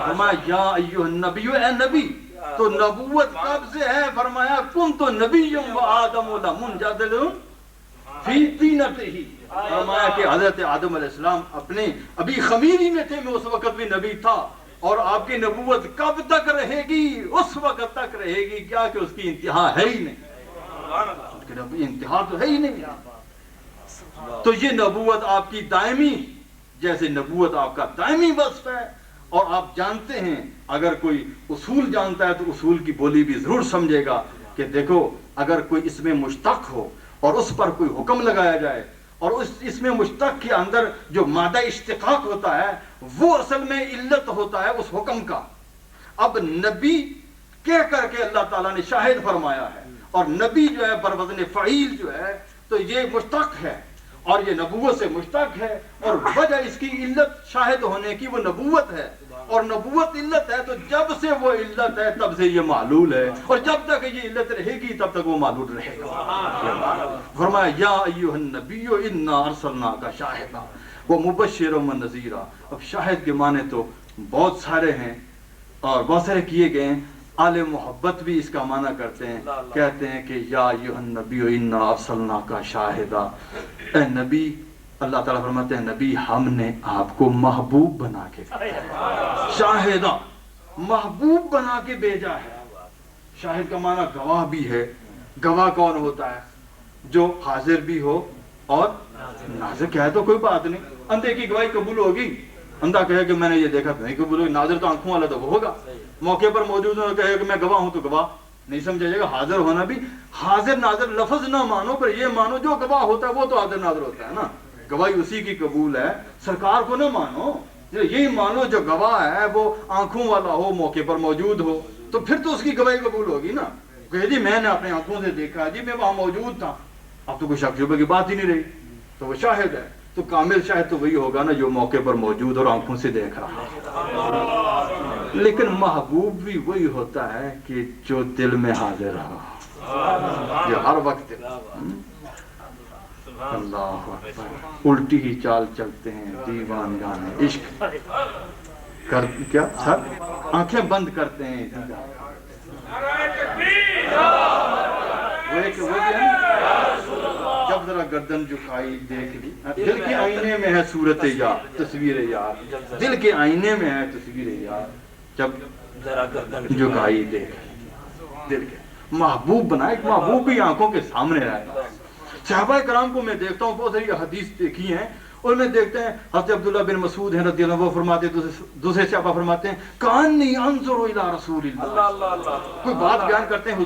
فرمایا یا ایھا النبی, اے نبی. تو نبوت کب سے ہے, فرمایا کنت نبی و آدم لمنجدل فی طینتہ. فرمایا کہ حضرت آدم علیہ السلام اپنے ابھی خمیری میں تھے, میں اس وقت بھی نبی تھا, اور آپ کی نبوت کب تک رہے گی, اس وقت تک رہے گی. کیا کہ اس کی انتہا ہے ہی نہیں, اس کی انتہا تو ہے ہی نہیں. تو یہ نبوت آپ کی دائمی, جیسے نبوت آپ کا دائمی وصف ہے. اور آپ جانتے ہیں اگر کوئی اصول جانتا ہے تو اصول کی بولی بھی ضرور سمجھے گا کہ دیکھو اگر کوئی اس میں مشتق ہو اور اس پر کوئی حکم لگایا جائے, اور اس میں مشتق کے اندر جو مادہ اشتقاق ہوتا ہے وہ اصل میں علت ہوتا ہے اس حکم کا. اب نبی کہہ کر کے اللہ تعالیٰ نے شاہد فرمایا ہے, اور نبی جو ہے بروزن فعیل جو ہے تو یہ مشتق ہے, اور یہ نبوت سے مشتق ہے, اور وجہ اس کی علت شاہد ہونے کی وہ نبوت ہے, اور نبوت علت ہے. تو جب سے وہ علت ہے تب سے یہ معلول ہے, اور جب تک یہ علت رہے گی تب تک وہ معلول رہے گا. فرمایا یا ایھا النبی انا ارسلناک شاہدا و مبشرا و نذیرا. اب شاہد کے معنی تو بہت سارے ہیں اور بہت سارے کیے گئے ہیں. آل محبت بھی اس کا معنی کرتے ہیں, کہتے ہیں کہ یا ایھا النبی انا ارسلناک شاہدا, اے نبی. اللہ تعالیٰ فرماتے ہیں نبی ہم نے آپ کو محبوب بنا کے شاہدہ, محبوب بنا کے بھیجا ہے. شاہد کا معنی گواہ بھی ہے. گواہ کون ہوتا ہے, جو حاضر بھی ہو اور ناظر. کہے تو کوئی بات نہیں, اندھے کی گواہی قبول ہوگی, اندھا کہے کہ میں نے یہ دیکھا نہیں قبول ہوگی. ناظر تو آنکھوں والا تو وہ ہوگا, موقع پر موجود ہونا, کہے کہ میں گواہ ہوں تو گواہ نہیں سمجھا جائے گا. حاضر ہونا بھی, حاضر ناظر لفظ نہ مانو پر یہ مانو جو گواہ ہوتا ہے وہ تو حاضر ناظر ہوتا ہے نا. گواہی اسی کی قبول ہے, سرکار کو نہ مانو. یہی مانو جو گواہ ہے وہ آنکھوں والا ہو, موقع پر موجود ہو, تو پھر تو اس کی گواہی قبول ہوگی نا. کہ جی میں نے اپنے آنکھوں سے دیکھا, جی میں وہاں موجود تھا. اب تو کوئی شک شبہ کی بات ہی نہیں رہی, تو وہ شاہد ہے. تو کامل شاہد تو وہی ہوگا نا جو موقع پر موجود اور آنکھوں سے دیکھ رہا ہے. لیکن محبوب بھی وہی ہوتا ہے کہ جو دل میں حاضر ہو, جو ہر وقت. اللہ اکبر, الٹی ہی چال چلتے ہیں دیوان گانے عشق کر, کیا سر آنکھیں بند کرتے ہیں. جب ذرا گردن جھکائی دیکھ لی, دل کے آئینے میں ہے صورت یار, تصویر یار. دل کے آئینے میں ہے تصویر یار, جب ذرا گردن جھکائی دیکھ لی. دل کے محبوب بنائے, محبوب بھی آنکھوں کے سامنے رہتا ہے. صحابہ کرام کو میں دیکھتا ہوں, بہت ساری حدیث دیکھی ہیں, ان میں دیکھتے ہیں حضرت عبداللہ بن مسعود ہیں رضی اللہ عنہ، وہ فرماتے ہیں، دوسرے صحابہ فرماتے ہیں کانی انظر الی رسول اللہ، کوئی بات بیان کرتے ہیں،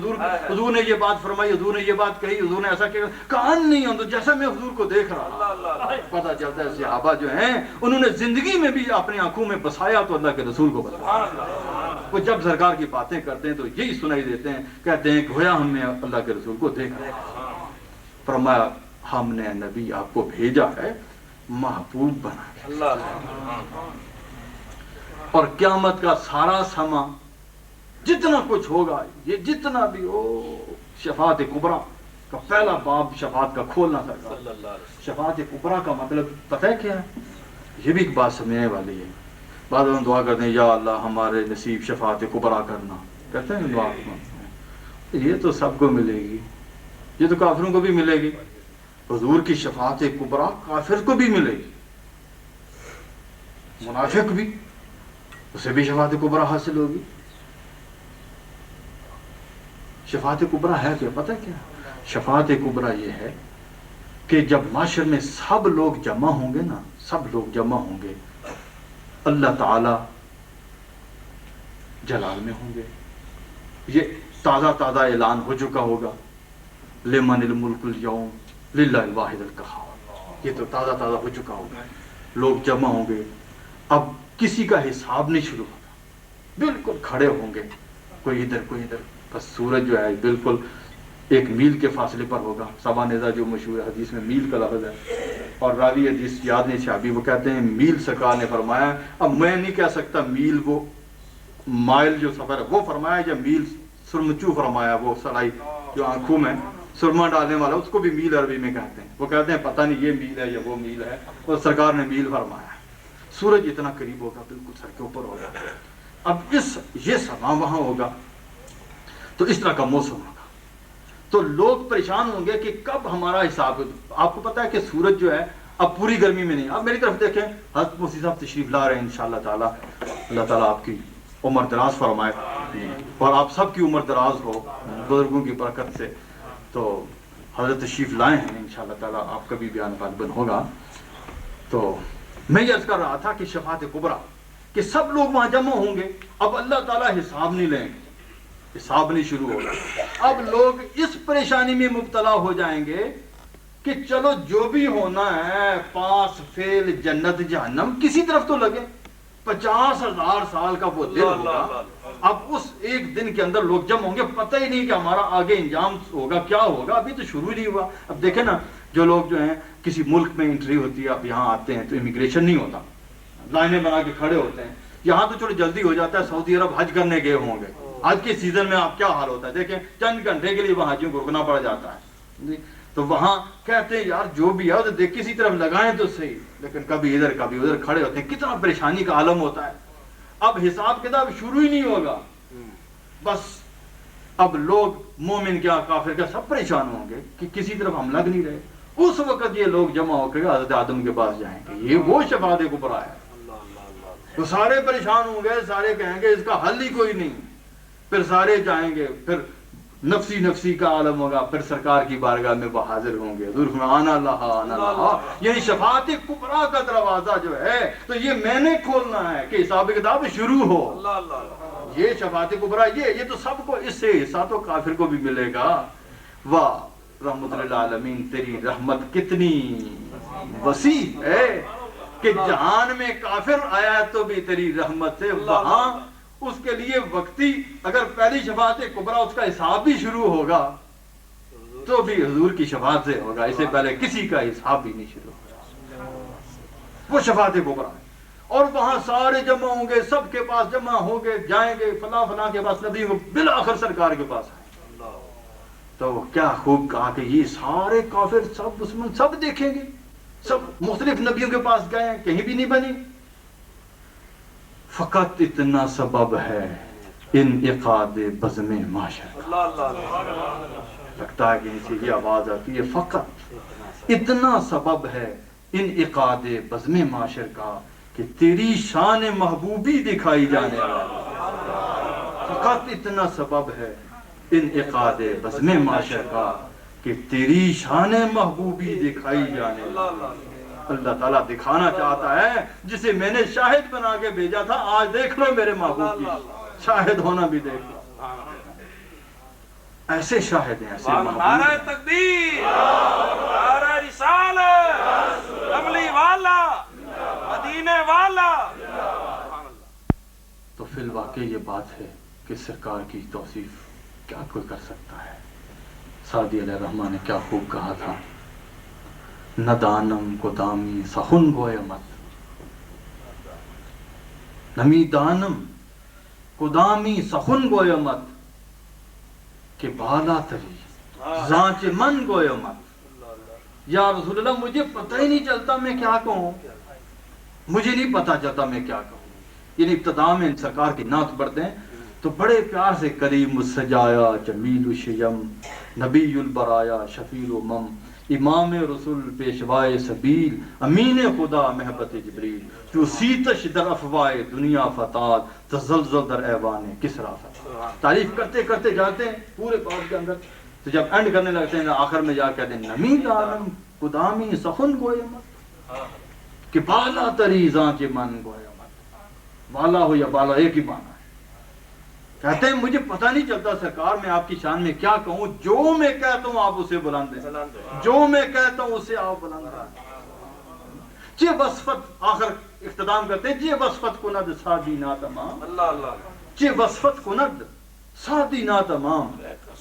حضور نے یہ بات فرمائی، حضور نے یہ بات کہی، حضور نے ایسا کیا، کانی انظر، جیسا میں حضور کو دیکھ رہا۔ پتہ چلتا ہے صحابہ جو ہیں انہوں نے زندگی میں بھی اپنی آنکھوں میں بسایا تو اللہ کے رسول کو بسایا۔ وہ جب سرکار کی باتیں کرتے ہیں تو یہی سنائی دیتے ہیں، کہتے ہیں گویا ہم نے اللہ کے رسول کو دیکھا۔ فرمایا ہم نے نبی آپ کو بھیجا ہے محبوب بنا کے، اور قیامت کا سارا سما جتنا کچھ ہوگا، یہ جتنا بھی ہو، شفاعت کبریٰ کا پہلا باب شفاعت کا کھولنا سرکار۔ شفاعت کبریٰ کا مطلب پتہ ہے کیا ہے؟ یہ بھی ایک بات سمجھنے والی ہے۔ بعد میں دعا کرتے ہیں یا اللہ ہمارے نصیب شفاعت کبریٰ کرنا، کہتے ہیں دعا، یہ تو سب کو ملے گی، یہ تو کافروں کو بھی ملے گی، حضور کی شفاعت کبریٰ کافر کو بھی ملے گی، منافق بھی، اسے بھی شفاعت کبریٰ حاصل ہوگی۔ شفاعت کبریٰ ہے کیا؟ پتہ کیا؟ شفاعت کبریٰ یہ ہے کہ جب معاشر میں سب لوگ جمع ہوں گے نا، سب لوگ جمع ہوں گے، اللہ تعالی جلال میں ہوں گے، یہ تازہ تازہ اعلان ہو چکا ہوگا، لمن الملک اليوم للہ الواحد القہار، یہ تو تازہ تازہ ہو چکا ہوگا، لوگ جمع ہوں گے، اب کسی کا حساب نہیں شروع ہوگا، بالکل کھڑے ہوں گے، کوئی ادھر کوئی ادھر، بس سورج جو ہے بالکل 1 میل کے فاصلے پر ہوگا۔ سبا نیزہ جو مشہور حدیث میں میل کا لفظ ہے، اور راوی حدیث یاد نہیں صحابی، وہ کہتے ہیں میل سرکار نے فرمایا، اب میں نہیں کہہ سکتا میل وہ مائل جو سفر ہے وہ فرمایا، یا میل سرمچو فرمایا، وہ سلائی جو آنکھوں میں سرما ڈالنے والا، اس کو بھی میل عربی میں کہتے ہیں، وہ کہتے ہیں پتہ نہیں یہ میل ہے یا وہ میل ہے، اور سرکار نے میل فرمایا۔ سورج اتنا قریب ہوگا، بالکل سر کے اوپر ہوگا، اب یہ سما وہاں ہوگا، تو اس طرح کا موسم ہوگا، تو لوگ پریشان ہوں گے کہ کب ہمارا حساب۔ آپ کو پتا ہے کہ سورج جو ہے اب پوری گرمی میں نہیں، اب میری طرف دیکھیں، حضرت مفتی صاحب تشریف لا رہے ہیں انشاءاللہ تعالی، اللہ تعالیٰ آپ کی عمر دراز فرمائے، اور آپ سب کی عمر دراز ہو بزرگوں کی برکت سے، تو حضرت تشریف لائے ہیں انشاءاللہ تعالیٰ، آپ کا بھی بیان غالباً ہوگا۔ تو میں یہ عرض کر رہا تھا کہ شفاعت کبریٰ کہ سب لوگ وہاں جمع ہوں گے، اب اللہ تعالیٰ حساب نہیں لیں گے، حساب نہیں شروع ہوگا، اب لوگ اس پریشانی میں مبتلا ہو جائیں گے کہ چلو جو بھی ہونا ہے، پاس فیل جنت جہنم کسی طرف تو لگے، 50,000 سال کا وہ دن ہوگا، اب اس ایک دن کے اندر لوگ جمع ہوں گے، پتہ ہی نہیں کہ ہمارا آگے انجام ہوگا کیا ہوگا، ابھی تو شروع نہیں ہوا۔ اب دیکھیں نا، جو لوگ جو ہیں کسی ملک میں انٹری ہوتی ہے، اب یہاں آتے ہیں تو امیگریشن نہیں ہوتا، لائنیں بنا کے کھڑے ہوتے ہیں، یہاں تو چلو جلدی ہو جاتا ہے، سعودی عرب حج کرنے گئے ہوں گے، آج کے سیزن میں آپ کیا حال ہوتا ہے، دیکھیں چند گھنٹے کے لیے وہاں حاجیوں کو رکنا پڑ جاتا ہے، تو وہاں کہتے ہیں یار جو بھی ہے دیکھ کسی طرف لگائیں تو صحیح، لیکن کبھی ادھر کبھی ادھر کھڑے ہوتے ہیں، کتنا پریشانی کا عالم ہوتا ہے۔ اب حساب کتاب شروع ہی نہیں ہوگا، بس اب لوگ مومن کیا کافر کیا سب پریشان ہوں گے کہ کسی طرف ہم لگ نہیں رہے، اس وقت یہ لوگ جمع ہو کر حضرت آدم کے پاس جائیں گے، یہ وہ شفاعت کبریٰ ہے، تو سارے پریشان ہوں گے، سارے کہیں گے اس کا حل ہی کوئی نہیں، پھر سارے جائیں گے، پھر نفسی نفسی کا عالم ہوگا، پھر سرکار کی بارگاہ میں وہ حاضر ہوں گے، حضور فرمایا آنا اللہ آنا اللہ، یعنی شفاعت کبریٰ کا دروازہ جو ہے تو یہ میں نے کھولنا ہے کہ حساب کتاب شروع ہو، یہ شفاعت کبریٰ یہ تو سب کو، اس سے حصہ تو کافر کو بھی ملے گا۔ واہ رحمت للعالمین، تیری رحمت کتنی وسیع ہے کہ جہان میں کافر آیا تو بھی تیری رحمت ہے، وہاں اس کے لیے وقتی اگر پہلی شفاعت کبریٰ اس کا حساب بھی شروع ہوگا تو بھی حضور کی شفاعت سے ہوگا، اس سے پہلے کسی کا حساب بھی نہیں شروع ہوگا، وہ شفاعت کبریٰ، اور وہاں سارے جمع ہوں گے، سب کے پاس جمع ہوں گے، جائیں گے فلاں فلاں کے پاس، نبی بالآخر سرکار کے پاس آئے، تو کیا خوب کہا کہ یہ سارے کافر سب دشمن سب دیکھیں گے، سب مختلف نبیوں کے پاس گئے ہیں، کہیں بھی نہیں بنی، فقط اتنا سبب ہے انعقاد بزم معاشر، لگتا ہے کہ نیچے یہ آواز آتی ہے، فقط اتنا سبب ہے انعقاد بزم معاشر کا کہ تیری شان محبوبی دکھائی جانے والی، فقط اتنا سبب ہے انعقاد بزم معاشر کا کہ تیری شان محبوبی دکھائی جانے والی۔ اللہ تعالیٰ دکھانا چاہتا ہے جسے میں نے شاہد بنا کے بھیجا تھا آج دیکھ لو میرے محبوب کی شاہد ہونا بھی دیکھ لو. ایسے شاہد ہیں ایسے محبوب. نعرہ تکبیر، نعرہ رسالت، کملی والا، مدینے والا. تو فی الواقع یہ بات ہے کہ سرکار کی توصیف کیا کوئی کر سکتا ہے. سعدی علیہ الرحمٰن نے کیا خوب کہا تھا، نہ دانم کو دامی سخن گوئے مت، نمی دانم کو دامی سخن گوئے مت، کہ بالا تری زانچ من گوئے مت. یا رسول اللہ مجھے پتہ ہی نہیں چلتا میں کیا کہوں، مجھے نہیں پتہ چلتا میں کیا کہوں. یعنی ابتدا میں سرکار کی نعت پڑھتے ہیں تو بڑے پیار سے کریم السجایا جمیل الشیم نبی البرایا شفیع الامم امام رسول پیشوائے سبیل امین خدا محبت جبریل جو سیتش در افوائے دنیا فتاد تزلزل در ایوان کسرا فتاد. تعریف کرتے کرتے جاتے ہیں پورے باب کے اندر، تو جب اینڈ کرنے لگتے ہیں آخر میں جا کہتے ہیں نمی دانم قدامی سخن گوئے مت، کہ بالا تری زانچ من گوئے مت. والا ہو یا بالا ایک ہی معنی ہے. کہتے ہیں مجھے پتہ نہیں چلتا سرکار میں آپ کی شان میں کیا کہوں، جو میں کہتا ہوں آپ اسے بلند ہیں، جو میں کہتا ہوں اسے آپ بلند ہیں. چہ وصفت آخر اختتام کرتے ہیں، چہ وصفت کند سادی نا تمام، اللہ اللہ، چہ وصفت کند سادی نا تمام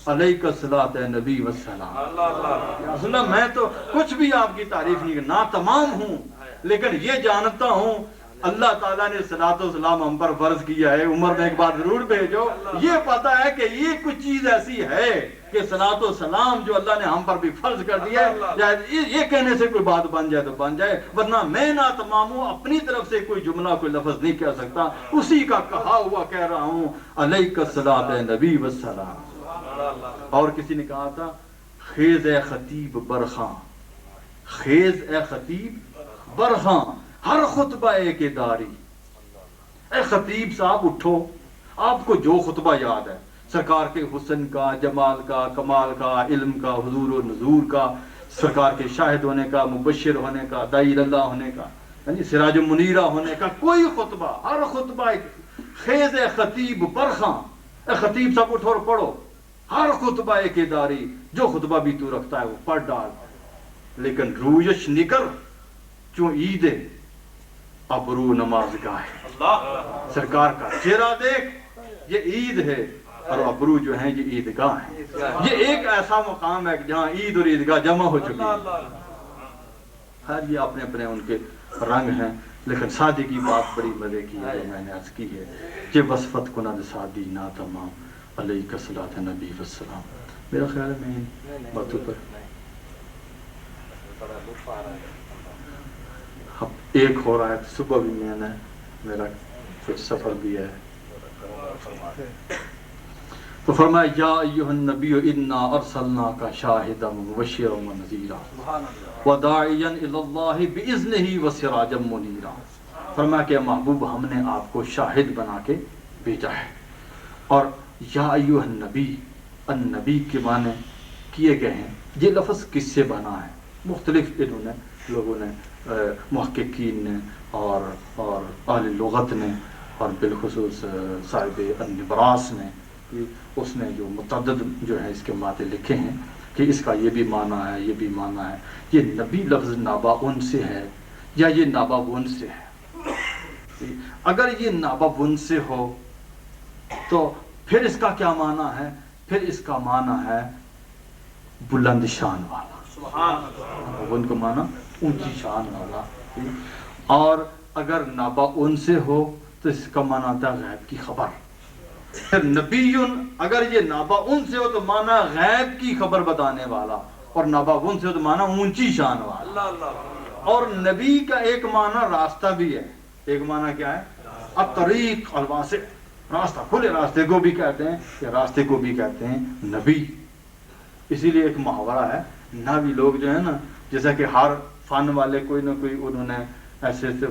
علیک الصلاۃ نبی والسلام. اللہ اللہ، یا رسول اللہ میں تو کچھ بھی آپ کی تعریف نہیں نا تمام ہوں، لیکن یہ جانتا ہوں اللہ تعالیٰ نے صلاۃ و سلام ہم پر فرض کیا ہے، عمر میں ایک بار ضرور بھیجو. یہ پتا ہے کہ یہ کچھ چیز ایسی ہے کہ صلاۃ و سلام جو اللہ نے ہم پر بھی فرض کر دیا ہے، یہ کہنے سے کوئی بات بن جائے تو بن جائے، ورنہ میں نا تمام ہوں، اپنی طرف سے کوئی جملہ کوئی لفظ نہیں کہہ سکتا، اسی کا کہا ہوا کہہ رہا ہوں علیک الصلاۃ نبی والسلام. اور کسی نے کہا تھا خیز اے خطیب برخاں، خیز اے خطیب برخاں ہر خطبہ ایک داری. اے خطیب صاحب اٹھو، آپ کو جو خطبہ یاد ہے سرکار کے حسن کا، جمال کا، کمال کا، علم کا، حضور و نزور کا، سرکار کے شاہد ہونے کا، مبشر ہونے کا، داعی اللہ ہونے کا، یعنی سراج منیرہ ہونے کا، کوئی خطبہ، ہر خطبہ ایک. خیز اے خطیب برخاں، اے خطیب صاحب اٹھو اور پڑھو، ہر خطبہ ایک داری، جو خطبہ بھی تو رکھتا ہے وہ پڑھ ڈال. لیکن رویش نکر چوں عید ابرو نماز گاہ ہے. سرکار کا چہرہ دیکھ، یہ عید ہے، اور ابرو جو ہیں یہ عیدگاہ ہے. یہ ایک ایسا مقام ہے جہاں عید اور عیدگاہ جمع ہو چکی ہے. خیر یہ اپنے اپنے ان کے رنگ ہیں، لیکن شادی کی بات بڑی مزے کی ہے جو میں نے عرض کی ہے. یہ وصفت کند شادی نا تمام علیک الصلاۃ نبی والسلام. میرا خیال ہے میں ان باتوں پر اب ایک ہو رہا ہے، صبح بھی میں نے میرا کچھ سفر بھی ہے. تو فرمایا یا ایھا النبی انا ارسلناک شاہدا ومبشرا ونذیرا وداعیا الی اللہ باذنہ وسراجا منیرا. فرمایا کہ محبوب ہم نے آپ کو شاہد بنا کے بھیجا ہے. اور یا ایھا النبی، النبی کے معنی کیے گئے ہیں. یہ لفظ کس سے بنا ہے؟ مختلف انہوں نے لوگوں نے، محققین نے اور اہل لغت نے، اور بالخصوص صاحب النبراس نے، اس نے جو متعدد جو ہے اس کے معنی لکھے ہیں کہ اس کا یہ بھی معنی ہے، یہ بھی معنی ہے. یہ نبی لفظ ناباون سے ہے یا یہ ناباون سے ہے؟ اگر یہ ناباون سے ہو تو پھر اس کا کیا معنی ہے؟ پھر اس کا معنی ہے بلند شان والا. ان کو معنی اونچی شان والا. اور اگر ناباون سے ہو تو اس کا معنی آتا ہے غیب کی خبر. پھر نبی اگر یہ ناباون سے ہو تو معنی غیب کی خبر بتانے والا، اور ناباون سے ہو تو معنی اونچی شان والا. اور نبی کا ایک معنی راستہ بھی ہے. ایک معنی کیا ہے؟ الطریق الواسع، راستہ، کھلے راستے کو بھی کہتے ہیں، یا راستے کو بھی کہتے ہیں نبی. اسی لیے ایک محاورہ ہے، نبی لوگ جو ہے نا، جیسا کہ ہر فن والے کوئی نہ کوئی انہوں نے ایسے سے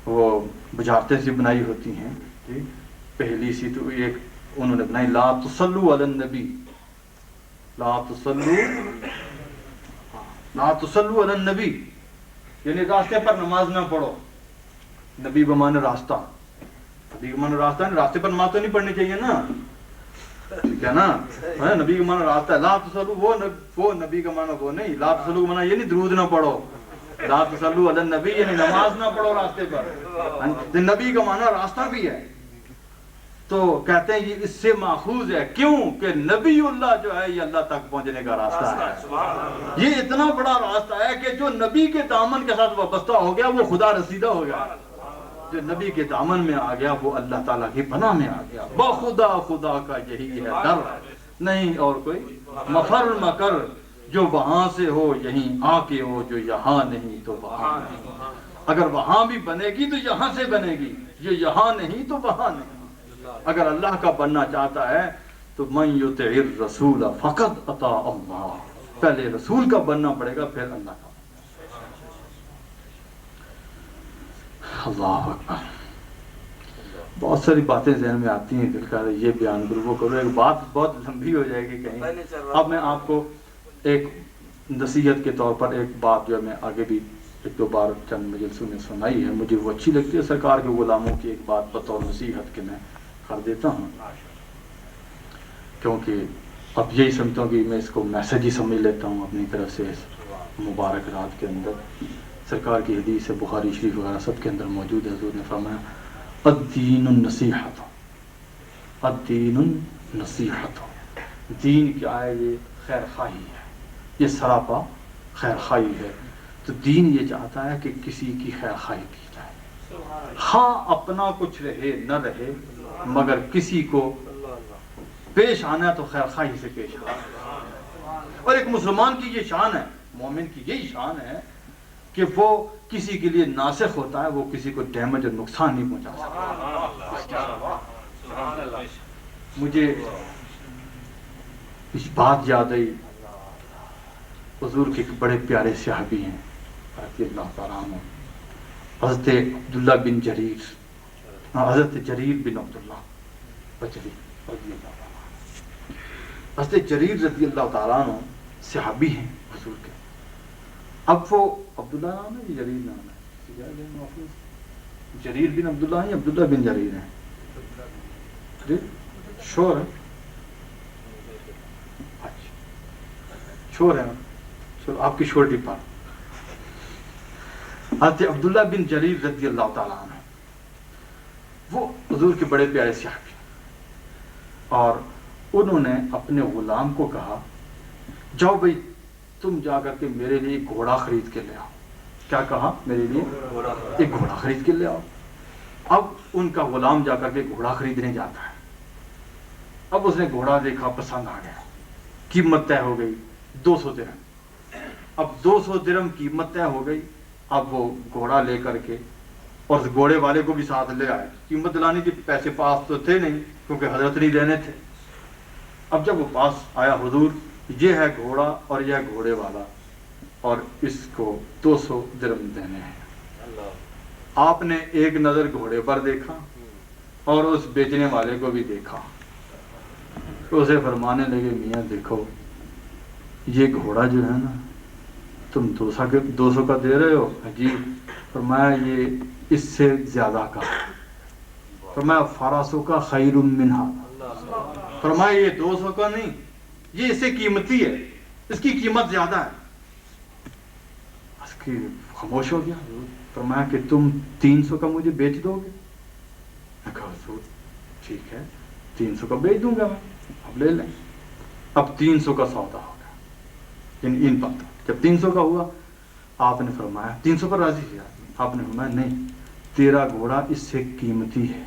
وہ بجارتیں سی بنائی ہوتی ہیں. پہلی سی تو ایک انہوں نے بنائی، لا تصلوا علی النبی، لا تصلوا علی النبی، یعنی راستے پر نماز نہ پڑھو. نبی بمانے راستہ، نبی بمانے راستہ ہے، راستے پر نماز تو نہیں پڑھنی چاہیے نا، ٹھیک ہے نا. نبی کا معنی راستہ ہے. لا تصلو وہ نبی کا معنی وہ نہیں. لا تصلو کا معنی یہ نہیں درود نہ پڑھو. لا تصلو علی النبی یعنی نماز نہ پڑھو راستے پر. نبی کا معنی راستہ بھی ہے. تو کہتے ہیں یہ اس سے ماخوذ ہے. کیوں کہ نبی اللہ جو ہے یہ اللہ تک پہنچنے کا راستہ ہے. یہ اتنا بڑا راستہ ہے کہ جو نبی کے دامن کے ساتھ وابستہ ہو گیا وہ خدا رسیدہ ہو گیا. جو نبی کے دامن میں آ گیا وہ اللہ تعالیٰ کی پناہ میں آ گیا. بخدا خدا کا یہی ہے در، نہیں اور کوئی مفر مکر. جو وہاں سے ہو یہیں آ کے ہو، جو یہاں نہیں تو وہاں نہیں. اگر وہاں بھی بنے گی تو یہاں سے بنے گی، جو یہاں نہیں تو وہاں نہیں. اگر اللہ کا بننا چاہتا ہے تو من یطع الرسول فقد اطاع اللہ. پہلے رسول کا بننا پڑے گا پھر اللہ کا. اللہ اکبر. بہت ساری باتیں ذہن میں آتی ہیں، دل کر یہ بیان کرو وہ کرو. ایک بات بہت لمبی ہو جائے گی کہیں. اب میں آپ کو ایک نصیحت کے طور پر ایک بات جو ہے میں آگے بھی ایک دو بار چند مجلسوں میں سنائی ہے، مجھے وہ اچھی لگتی ہے. سرکار کے غلاموں کی ایک بات بطور نصیحت کے میں کر دیتا ہوں، کیونکہ اب یہی سمجھتا ہوں کہ میں اس کو میسج ہی سمجھ لیتا ہوں اپنی طرف سے. اس مبارک رات کے اندر سرکار کی حدیث ہے، بخاری شریف وغیرہ سب کے اندر موجود ہے. حضور نے فرمایا الدین النصیحت. الدین النصیحت. دین کیا ہے؟ یہ خیر خواہی ہے، یہ سراپا خیر خواہی ہے. تو دین یہ چاہتا ہے کہ کسی کی خیر خواہی کی جائے، ہاں اپنا کچھ رہے نہ رہے، مگر کسی کو پیش آنا ہے تو خیر خواہی سے پیش آنا. اور ایک مسلمان کی یہ شان ہے، مومن کی یہی شان ہے کہ وہ کسی کے لیے ناسخ ہوتا ہے، وہ کسی کو ڈیمیج اور نقصان نہیں پہنچا سکتا. مجھے اس بات یاد آئی، حضور کے ایک بڑے پیارے صحابی ہیں رضی اللہ تعالیٰ عنہ، حضرت عبداللہ بن جریر، حضرت جریر بن عبداللہ بجلی رضی اللہ تعالیٰ عنہ. حضرت جریر رضی اللہ تعالیٰ عنہ صحابی ہیں حضور کے. اب وہ عبداللہ نام ہے، جریر نام ہے، جریر بن عبداللہ ہیں، عبداللہ بن جریر ہیں، شور ہے، شور ہے نا، آپ کی شورٹی پر. حضرت عبداللہ بن جریر رضی اللہ تعالیٰ عنہ وہ حضور کے بڑے پیارے صحابی، اور انہوں نے اپنے غلام کو کہا جاؤ بھائی تم جا کر کے میرے لیے ایک گھوڑا خرید کے لے آؤ. کیا کہا؟ میرے لیے ایک گھوڑا خرید کے لے آؤ. اب ان کا غلام جا کر کے گھوڑا خریدنے جاتا ہے. اب اس نے گھوڑا دیکھا، پسند آ گیا، قیمت طے ہو گئی 200 درہم. اب 200 درہم قیمت طے ہو گئی. اب وہ گھوڑا لے کر کے اور گھوڑے والے کو بھی ساتھ لے آئے. قیمت دلانی تھی، پیسے پاس تو تھے نہیں کیونکہ حضرت نہیں دینے تھے. اب جب وہ پاس آیا، حضور یہ ہے گھوڑا اور یہ ہے گھوڑے والا اور اس کو 200 درہم دینے ہیں. آپ نے ایک نظر گھوڑے پر دیکھا اور اس بیچنے والے کو بھی دیکھا. اسے فرمانے لگے میاں دیکھو یہ گھوڑا جو ہے نا تم 200 کا دے رہے ہو. جی. فرمایا یہ اس سے زیادہ کا. فرمایا فراسو کا خیر منہا. فرمایا یہ 200 کا نہیں، یہ اس سے قیمتی ہے، اس کی قیمت زیادہ ہے. اس کی خاموش ہو گیا. فرمایا کہ تم 300 کا مجھے بیچ دو گے؟ میں کہا حضور ٹھیک ہے 300 کا بیچ دوں گا میں، اب لے لیں. اب 300 کا سودا ہو گیا ان باتوں. جب 300 کا ہوا آپ نے فرمایا 300 پر راضی کیا. آپ نے فرمایا نہیں، تیرا گھوڑا اس سے قیمتی ہے،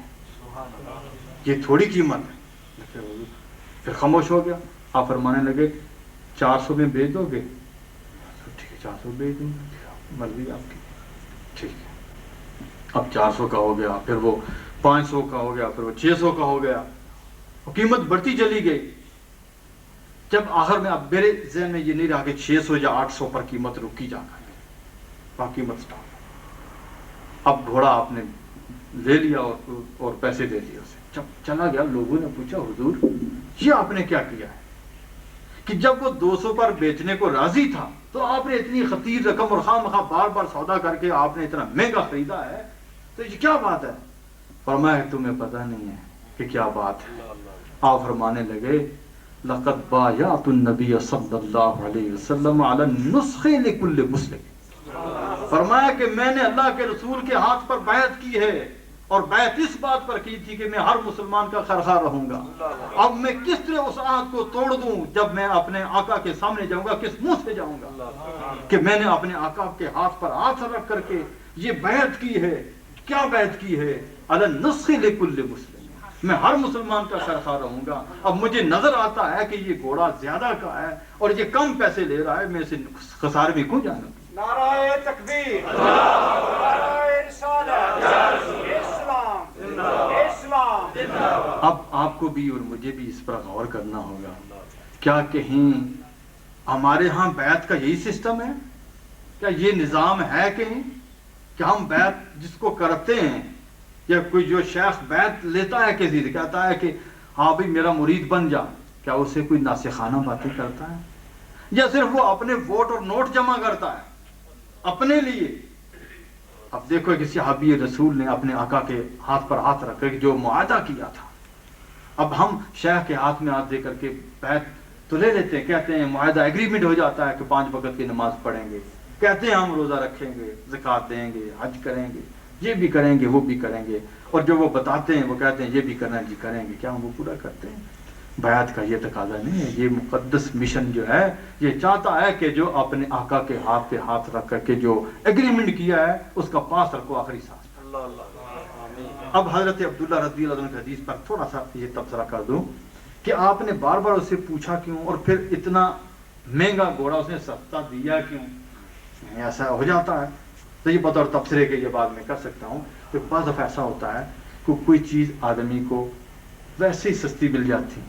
یہ تھوڑی قیمت ہے. پھر خاموش ہو گیا. آپ فرمانے لگے 400 میں بیچ دو گے؟ ٹھیک ہے 400 بیچ دوں گا، مرضی آپ کی. ٹھیک ہے. اب 400 کا ہو گیا، پھر وہ 500 کا ہو گیا، پھر وہ 600 کا ہو گیا. قیمت بڑھتی چلی گئی. جب آخر میں اب میرے ذہن میں یہ نہیں رہا کہ 600 یا 800 پر قیمت رکی جا کر قیمت سٹارٹ. اب گھوڑا آپ نے لے لیا اور پیسے دے دیے اسے. جب چلا گیا لوگوں نے پوچھا حضور یہ آپ نے کیا کیا ہے؟ کہ جب وہ 200 پر بیچنے کو راضی تھا تو آپ نے اتنی خطیر رقم اور خواہ مخواہ بار بار سودا کر کے آپ نے اتنا مہنگا خریدا ہے، تو یہ کیا بات ہے؟ فرمایا تمہیں پتہ نہیں ہے کہ کیا بات ہے۔ آپ فرمانے لگے لقد بایعت النبی صلی اللہ علیہ وسلم علی النسخ لکل مسلم، فرمایا کہ میں نے اللہ کے رسول کے ہاتھ پر بیعت کی ہے، اور بیعت اس بات پر کی تھی کہ میں ہر مسلمان کا خرخواہ رہوں گا۔ اب میں کس طرح اس عہد کو توڑ دوں جب میں اپنے آقا کے سامنے جاؤں گا، کس منہ سے جاؤں گا کہ میں نے اپنے آقا کے ہاتھ پر ہاتھ رکھ کر کے یہ بیعت کی ہے۔ کیا بیعت کی ہے؟ علی النسخ لکل مسلم، میں ہر مسلمان کا خرخواہ رہوں گا۔ اب مجھے نظر آتا ہے کہ یہ گھوڑا زیادہ کا ہے اور یہ کم پیسے لے رہا ہے، میں اسے خسارے میں کیوں جانا؟ نعرہ تکبیر، نعرہ رسالت، اسلام، اسلام۔ اب آپ کو بھی اور مجھے بھی اس پر غور کرنا ہوگا۔ کیا کہیں ہمارے ہاں بیعت کا یہی سسٹم ہے؟ کیا یہ نظام ہے کہیں کہ ہم بیعت جس کو کرتے ہیں، یا کوئی جو شیخ بیعت لیتا ہے کسی سے کہتا ہے کہ ہاں بھائی میرا مرید بن جا، کیا اسے کوئی ناسخانہ باتیں کرتا ہے؟ یا صرف وہ اپنے ووٹ اور نوٹ جمع کرتا ہے اپنے لیے؟ اب دیکھو کہ صحابی رسول نے اپنے آقا کے ہاتھ پر ہاتھ رکھ کر جو معاہدہ کیا تھا، اب ہم شیخ کے ہاتھ میں ہاتھ دے کر کے بیعت تو لے لیتے ہیں، کہتے ہیں معاہدہ ایگریمنٹ ہو جاتا ہے کہ 5 وقت کی نماز پڑھیں گے، کہتے ہیں ہم روزہ رکھیں گے، زکوٰۃ دیں گے، حج کریں گے، یہ بھی کریں گے، وہ بھی کریں گے، اور جو وہ بتاتے ہیں وہ کہتے ہیں یہ بھی کرنا جی کریں گے، کیا ہم وہ پورا کرتے ہیں؟ بیعت کا یہ تقاضا نہیں ہے۔ یہ مقدس مشن جو ہے یہ چاہتا ہے کہ جو اپنے آقا کے ہاتھ پہ ہاتھ رکھ کر کے جو ایگریمنٹ کیا ہے اس کا پاس رکھو آخری سانس۔ اب حضرت عبداللہ رضی اللہ عنہ کی حدیث پر تھوڑا سا یہ تبصرہ کر دوں کہ آپ نے بار بار اس سے پوچھا کیوں، اور پھر اتنا مہنگا گھوڑا اس نے سستا دیا کیوں؟ ایسا ہو جاتا ہے تو یہ بطور تبصرے کے یہ بات میں کر سکتا ہوں کہ بعض دفعہ ایسا ہوتا ہے کہ کوئی چیز آدمی کو ویسے ہی سستی مل جاتی،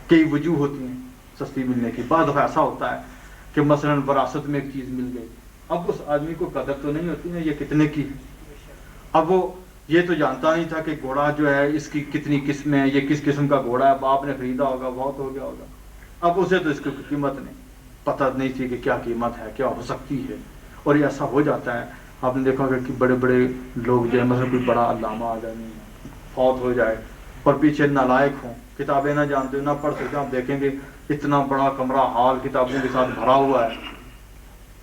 کئی وجوہ ہوتی ہیں سستی ملنے کی۔ بعض دفعہ ایسا ہوتا ہے کہ مثلا وراثت میں ایک چیز مل گئی، اب اس آدمی کو قدر تو نہیں ہوتی ہے یہ کتنے کی ہے، اب وہ یہ تو جانتا نہیں تھا کہ گھوڑا جو ہے اس کی کتنی قسمیں ہیں، یہ کس قسم کا گھوڑا ہے، باپ نے خریدا ہوگا، بہت ہو گیا ہوگا، اب اسے تو اس کی قیمت نہیں پتہ نہیں تھی کہ کیا قیمت ہے، کیا ہو سکتی ہے۔ اور یہ ایسا ہو جاتا ہے، آپ نے دیکھا کہ بڑے بڑے لوگ جو ہے مثلا کوئی بڑا علامہ آدمی فوت ہو جائے اور پیچھے نالائق ہوں، کتابیں نہ جانتے نہ پڑھ سکتے، آپ دیکھیں گے اتنا بڑا کمرہ ہال کتابوں کے ساتھ بھرا ہوا ہے،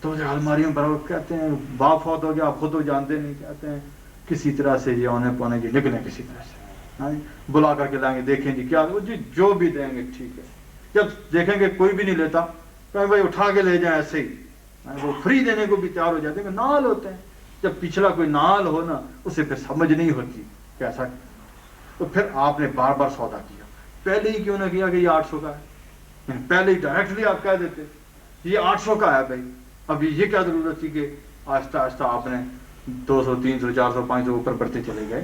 تو الماریوں بھرا ہوا، کہتے ہیں باپ فوت ہو گیا، آپ خود تو جانتے نہیں، کہتے ہیں کسی طرح سے یہ اونے پونے کی نکلیں، کسی طرح سے بلا کر کے لائیں گے، دیکھیں جی کیا جی جو بھی دیں گے ٹھیک ہے۔ جب دیکھیں گے کوئی بھی نہیں لیتا، کہیں بھائی اٹھا کے لے جائیں ایسے ہی، وہ فری دینے کو بھی تیار ہو جاتے ہیں، نال ہوتے ہیں۔ جب پچھلا کوئی نال ہو نا اسے پھر سمجھ نہیں ہوتی کیسا، تو پھر آپ نے بار بار سودا کیا، پہلے ہی کیوں نہ کیا کہ یہ 800 کا ہے، پہلے ہی ڈائریکٹلی آپ کہہ دیتے یہ 800 کا ہے بھائی، اب یہ کیا ضرورت تھی کہ آہستہ آہستہ آپ نے 200 300 400 500 اوپر بڑھتے چلے گئے۔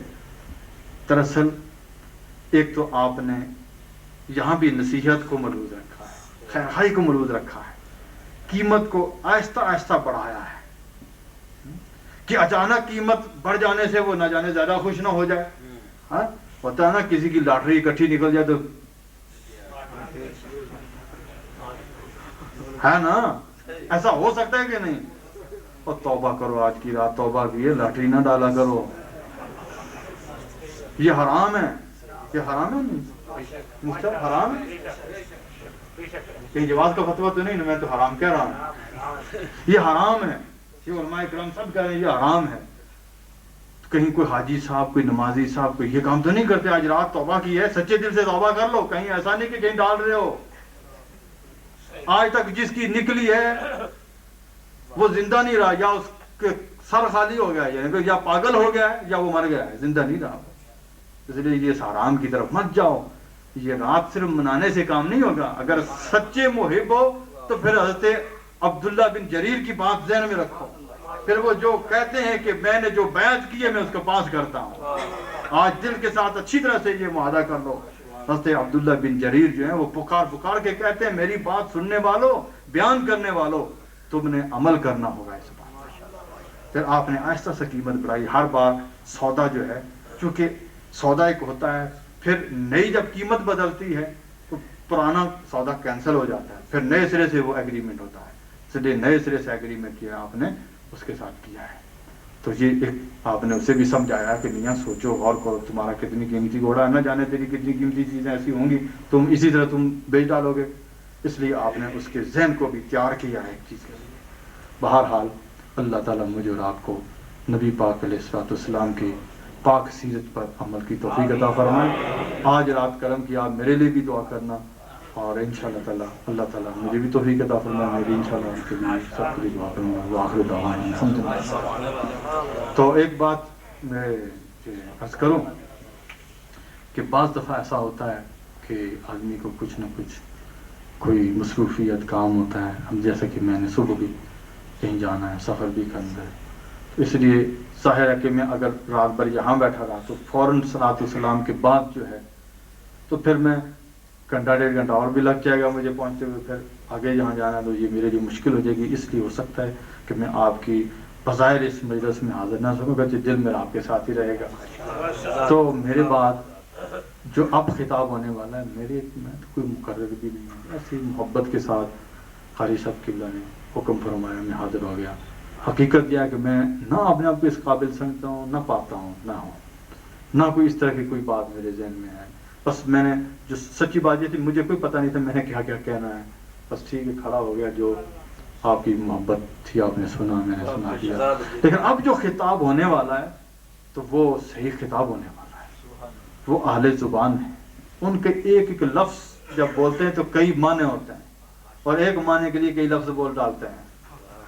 دراصل ایک تو آپ نے یہاں بھی نصیحت کو ملحوظ رکھا ہے، خیرخواہی کو ملحوظ رکھا ہے، قیمت کو آہستہ آہستہ بڑھایا ہے کہ اچانک قیمت بڑھ جانے سے وہ نہ جانے زیادہ خوش نہ ہو جائے۔ ہاں ہوتا ہے نا کسی کی لاٹری اکٹھی نکل جائے تو ہے نا، ایسا ہو سکتا ہے کہ نہیں؟ اور توبہ کرو، آج کی رات توبہ کی ہے، لاٹری نہ ڈالا کرو، یہ حرام ہے، یہ حرام ہے نہیں مستحب حرام ہے، کہیں جواز کا فتویٰ تو نہیں نا، میں تو حرام کہہ رہا ہوں، یہ حرام ہے، یہ علماء کرام سب کہہ رہے ہیں یہ حرام ہے۔ کہیں کوئی حاجی صاحب کوئی نمازی صاحب کوئی یہ کام تو نہیں کرتے، آج رات توبہ کی ہے، سچے دل سے توبہ کر لو، کہیں ایسا نہیں کہ کہیں ڈال رہے ہو۔ آج تک جس کی نکلی ہے وہ زندہ نہیں رہا، یا اس کے سر خالی ہو گیا، یعنی یا پاگل ہو گیا ہے یا وہ مر گیا ہے، زندہ نہیں رہا۔ اس لیے یہ حرام کی طرف مت جاؤ، یہ رات صرف منانے سے کام نہیں ہوگا، اگر سچے محب ہو تو پھر حضرت عبداللہ بن جریر کی بات ذہن میں رکھو، پھر وہ جو کہتے ہیں کہ میں نے جو بیعت کی ہے میں اس کو پاس کرتا ہوں، آج دل کے ساتھ اچھی طرح سے یہ معاہدہ کر لو۔ حضرت عبداللہ بن جریر جو ہیں وہ پکار پکار کے کہتے ہیں میری بات سننے والوں، بیان کرنے والوں، تم نے عمل کرنا ہوگا اس بات پر۔ پھر آپ نے آہستہ سے قیمت بڑھائی، ہر بار سودا جو ہے چونکہ سودا ایک ہوتا ہے، پھر نئی جب قیمت بدلتی ہے تو پرانا سودا کینسل ہو جاتا ہے، پھر نئے سرے سے وہ ایگریمنٹ ہوتا ہے، اس لیے نئے سرے سے ایگریمنٹ کیا آپ نے اس کے ساتھ کیا ہے. تو یہ ایک آپ نے اسے بھی سمجھایا کہ میاں سوچو غور کرو، تمہارا کتنی قیمتی گھوڑا ہے، نہ جانے تیری کتنی قیمتی چیزیں ایسی ہوں گی تم اسی طرح تم بیچ ڈالو گے. اس لیے آپ نے اس کے ذہن کو بھی تیار کیا ہے ایک چیز کے لیے. بہرحال اللہ تعالیٰ مجھے اور آپ کو نبی پاک علیہ الصلوۃ والسلام کی پاک سیرت پر عمل کی توفیق عطا فرمائے. آج رات کرم کی آپ میرے لیے بھی دعا کرنا، اور انشاءاللہ تعالیٰ اللہ تعالیٰ مجھے بھی توفیق عطا فرمائے، میری انشاءاللہ ان کے لیے سب کے لیے دعا کروں گا. وآخر دعوانا الحمدللہ. تو ایک بات میں عرض کروں کہ بعض دفعہ ایسا ہوتا ہے کہ آدمی کو کچھ نہ کچھ کوئی مصروفیت کام ہوتا ہے. اب جیسا کہ میں نے صبح بھی کہیں جانا ہے، سفر بھی کرنا ہے، اس لیے ظاہر ہے کہ میں اگر رات بھر یہاں بیٹھا رہا تو فوراً صلاۃ والسلام کے بعد جو ہے تو پھر میں گھنٹہ ڈیڑھ گھنٹہ اور بھی لگ جائے گا مجھے پہنچتے ہوئے، پھر آگے جہاں جانا ہے تو یہ میرے لیے مشکل ہو جائے گی. اس لیے ہو سکتا ہے کہ میں آپ کی بظاہر اس مجلس میں حاضر نہ سکوں گا، دل میرا آپ کے ساتھ ہی رہے گا. تو میرے بعد جو اب خطاب ہونے والا ہے میں تو کوئی مقرر بھی نہیں ہے، ایسی محبت کے ساتھ قاری صاحب قبلہ نے حکم فرمایا، میں حاضر ہو گیا. حقیقت یہ ہے کہ میں نہ اپنے آپ کو اس قابل سمجھتا ہوں، نہ پاتا ہوں، نہ کوئی اس طرح کی کوئی بات میرے ذہن میں ہے. بس میں نے جو سچی بات یہ تھی، مجھے کوئی پتہ نہیں تھا میں نے کیا کیا کہنا ہے. بس ٹھیک ہے، کھڑا ہو گیا، جو آپ کی محبت تھی آپ نے سنا، میں نے سنا دیا. لیکن اب جو خطاب ہونے والا ہے تو وہ صحیح خطاب ہونے والا ہے. وہ اہل زبان ہیں، ان کے ایک ایک لفظ جب بولتے ہیں تو کئی معنی ہوتے ہیں، اور ایک معنی کے لیے کئی لفظ بول ڈالتے ہیں،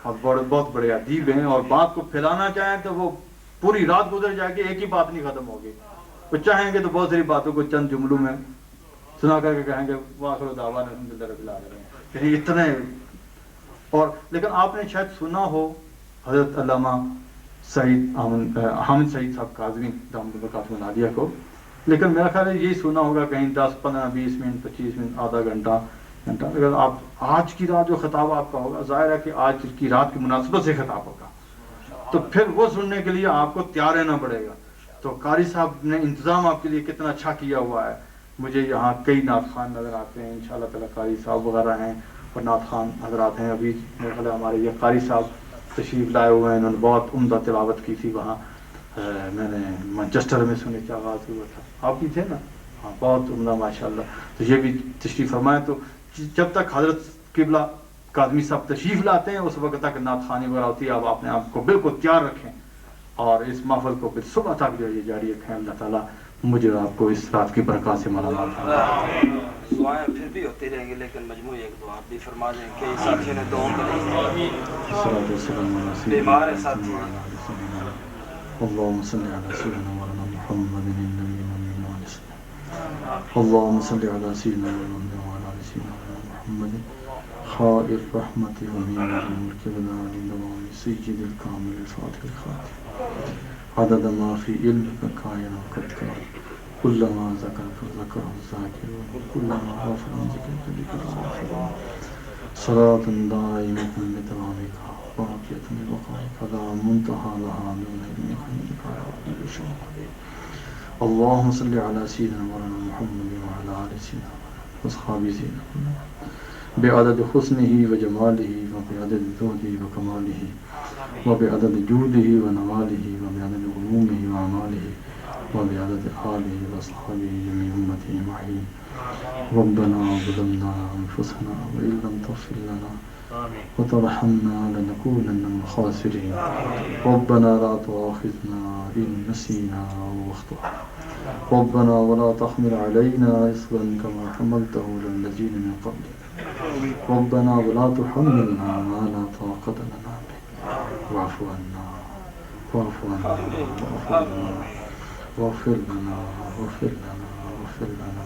اور بہت بڑے ادیب ہیں. اور بات کو پھیلانا چاہیں تو وہ پوری رات گزر جائے گی، ایک ہی بات نہیں ختم ہوگی. وہ چاہیں گے تو بہت ساری باتوں کو چند جملوں میں سنا کر کے کہیں گے وآخر دعوانا الحمدللہ رب العالمین، یعنی اتنے. اور لیکن آپ نے شاید سنا ہو حضرت علامہ حامد سعید صاحب کاظمی دامت برکاتہ العالیہ کو، لیکن میرا خیال ہے یہی سنا ہوگا کہیں 10 15 20 منٹ 25 منٹ آدھا گھنٹہ. اگر آپ آج کی رات جو خطاب آپ کا ہوگا، ظاہر ہے کہ آج کی رات کی مناسبت سے خطاب ہوگا، تو پھر وہ سننے کے لیے آپ کو تیار رہنا پڑے گا. تو قاری صاحب نے انتظام آپ کے لیے کتنا اچھا کیا ہوا ہے. مجھے یہاں کئی نعت خوان نظر آتے ہیں، انشاءاللہ تعالیٰ قاری صاحب وغیرہ ہیں اور نعت خوان حضرات ہیں. ابھی میرے خیال ہے ہمارے یہ قاری صاحب تشریف لائے ہوئے ہیں، انہوں نے بہت عمدہ تلاوت کی تھی وہاں. میں نے مانچسٹر میں سنی تھی، آغاز ہوا تھا، آپ بھی تھے نا؟ ہاں، بہت عمدہ ماشاءاللہ. تو یہ بھی تشریف فرمائیں. تو جب تک حضرت قبلہ کاظمی صاحب تشریف لاتے ہیں اس وقت تک نعت خوانی وغیرہ ہوتی ہے. اب اپنے آپ کو بالکل تیار رکھیں اور اس محفل کو پھر صبح تک جو ہے یہ جاری رکھیں. اللہ تعالیٰ مجھے اور آپ کو اس رات کی برکات سے مالا مال فرمائے. دعائیں پھر بھی ہوتی رہیں گی، لیکن مجموعی ایک دعا بھی فرما دیں کہ ساتھیوں نے دعا کری. بیمار ہے ساتھی. اللهم صل على سيدنا مولانا محمد النبي الأمين وعلى آله. اللهم صل على سيدنا مولانا وعلى آل سيدنا محمد خائر الرحمة ومين الملك والآل دوام سيد الكامل الفاتح الخاتم عدد ما في علمك كائنا قد كان كلما ذكرك ذكر الذاكرون كلما غفر عن ذكرك ذكر الغافرون صلاة دائمة بدوامك باقية ببقائك لا منتهى لها دون علمك إنك على كل شيء قدير. اللهم صل على سيدنا مولانا محمد وعلى آل سيدنا وأصحاب سيدنا بعدد حسنه وجماله وبعدد زهده وكماله وبعدد جوده ونواله وبعدد علومه وأعماله وبعدد آله وأصحابه جميع أمته معين. ربنا ظلمنا أنفسنا وإن لم تغفر لنا وترحمنا لنكونن من الخاسرين. ربنا لا تؤاخذنا إن نسينا أو أخطأنا. ربنا ولا تحمل علينا إصرا كما حملته على الذين من قبلنا. ربنا ولا تحملنا ما لا طاقة لنا به. واعف عنا واعف عنا واغفر لنا واغفر لنا واغفر لنا واغفر لنا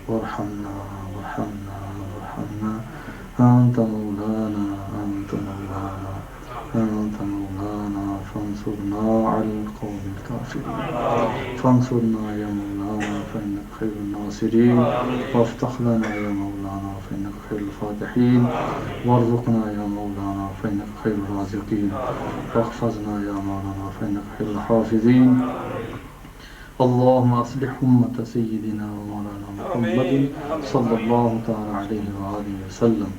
وارحمنا وارحمنا وارحمنا. أنت مولانا أنت مولانا أنت مولانا فانصرنا على القوم الكافرين. فانصرنا يا مولانا فإنك خير الناصرين، وافتح لنا يا مولانا فإنك خير الفاتحين، وارزقنا يا مولانا فإنك خير الرازقين، واحفظنا يا مولانا فإنك خير الحافظين. اللهم اصلح امة سيدنا ومولانا محمد صلى الله تعالى عليه وآله وسلم.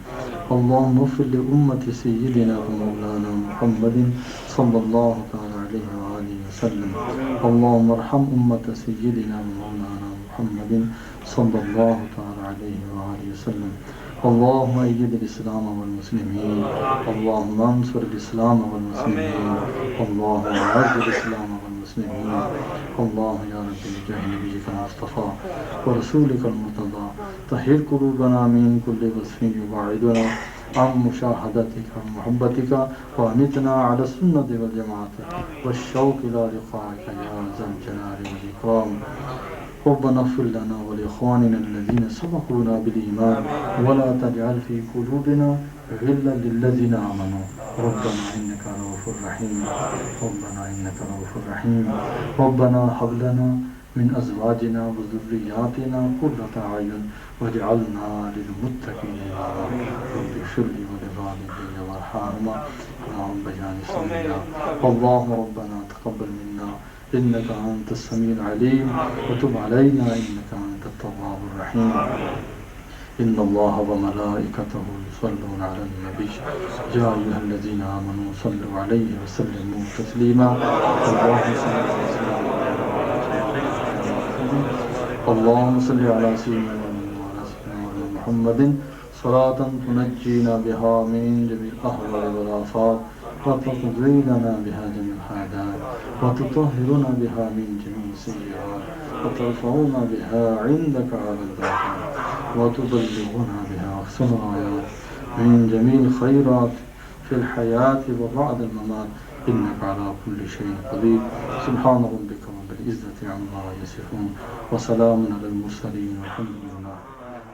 اللهم اغفر لأمة سيدنا ومولانا محمد صلى الله تعالى عليه وآله وسلم. اللهم ارحم أمة سيدنا ومولانا محمد صلى الله تعالى عليه وآله وسلم. اللهم أيد الإسلام والمسلمين. اللهم انصر الإسلام والمسلمين. اللهم أعز الإسلام والمسلمين. اللهم يا رب بجاه نبيك المصطفى ورسولك المرتضى طهر قلوبنا من كل وصف يبعدنا عن مشاهدتك ومحبتك وأمتنا على السنة والجماعة والشوق إلى لقائك يا ذا الجلال والإكرام. ربنا اغفر لنا ولإخواننا الذين سبقونا بالإيمان ولا تجعل في قلوبنا غلا للذين آمنوا. ربنا إنك رؤوف رحيم. ربنا إنك رؤوف رحيم. ربنا هب لنا من أزواجنا وذرياتنا قرة أعين واجعلنا للمتقين إماما. رب اغفر لي ولوالدي وارحمهما كما ربياني صغيرا. اللهم ربنا تقبل منا إنك أنت السميع العليم وتب علينا إنك أنت التواب الرحيم. إن الله وملائكته يصلون على النبي يا أيها الذين آمنوا صلوا عليه وسلموا تسليما. اللهم صل على سيدنا محمد صلاة تنجينا بها من جميع الأهوال والآفات وتقضي لنا بها جميع الحاجات وتطهرنا بها من جميع السيئات وترفعنا بها عندك على الدرجات وتبلغنا بها أحسن الغايات من جميع الخيرات في الحياة وبعد الممات إنك على كل شيء قدير. سبحان ربك رب العزة عما يصفون وسلام على المرسلين والحمد لله.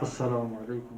السلام عليكم.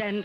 10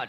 8।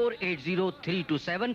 480327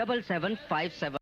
7757।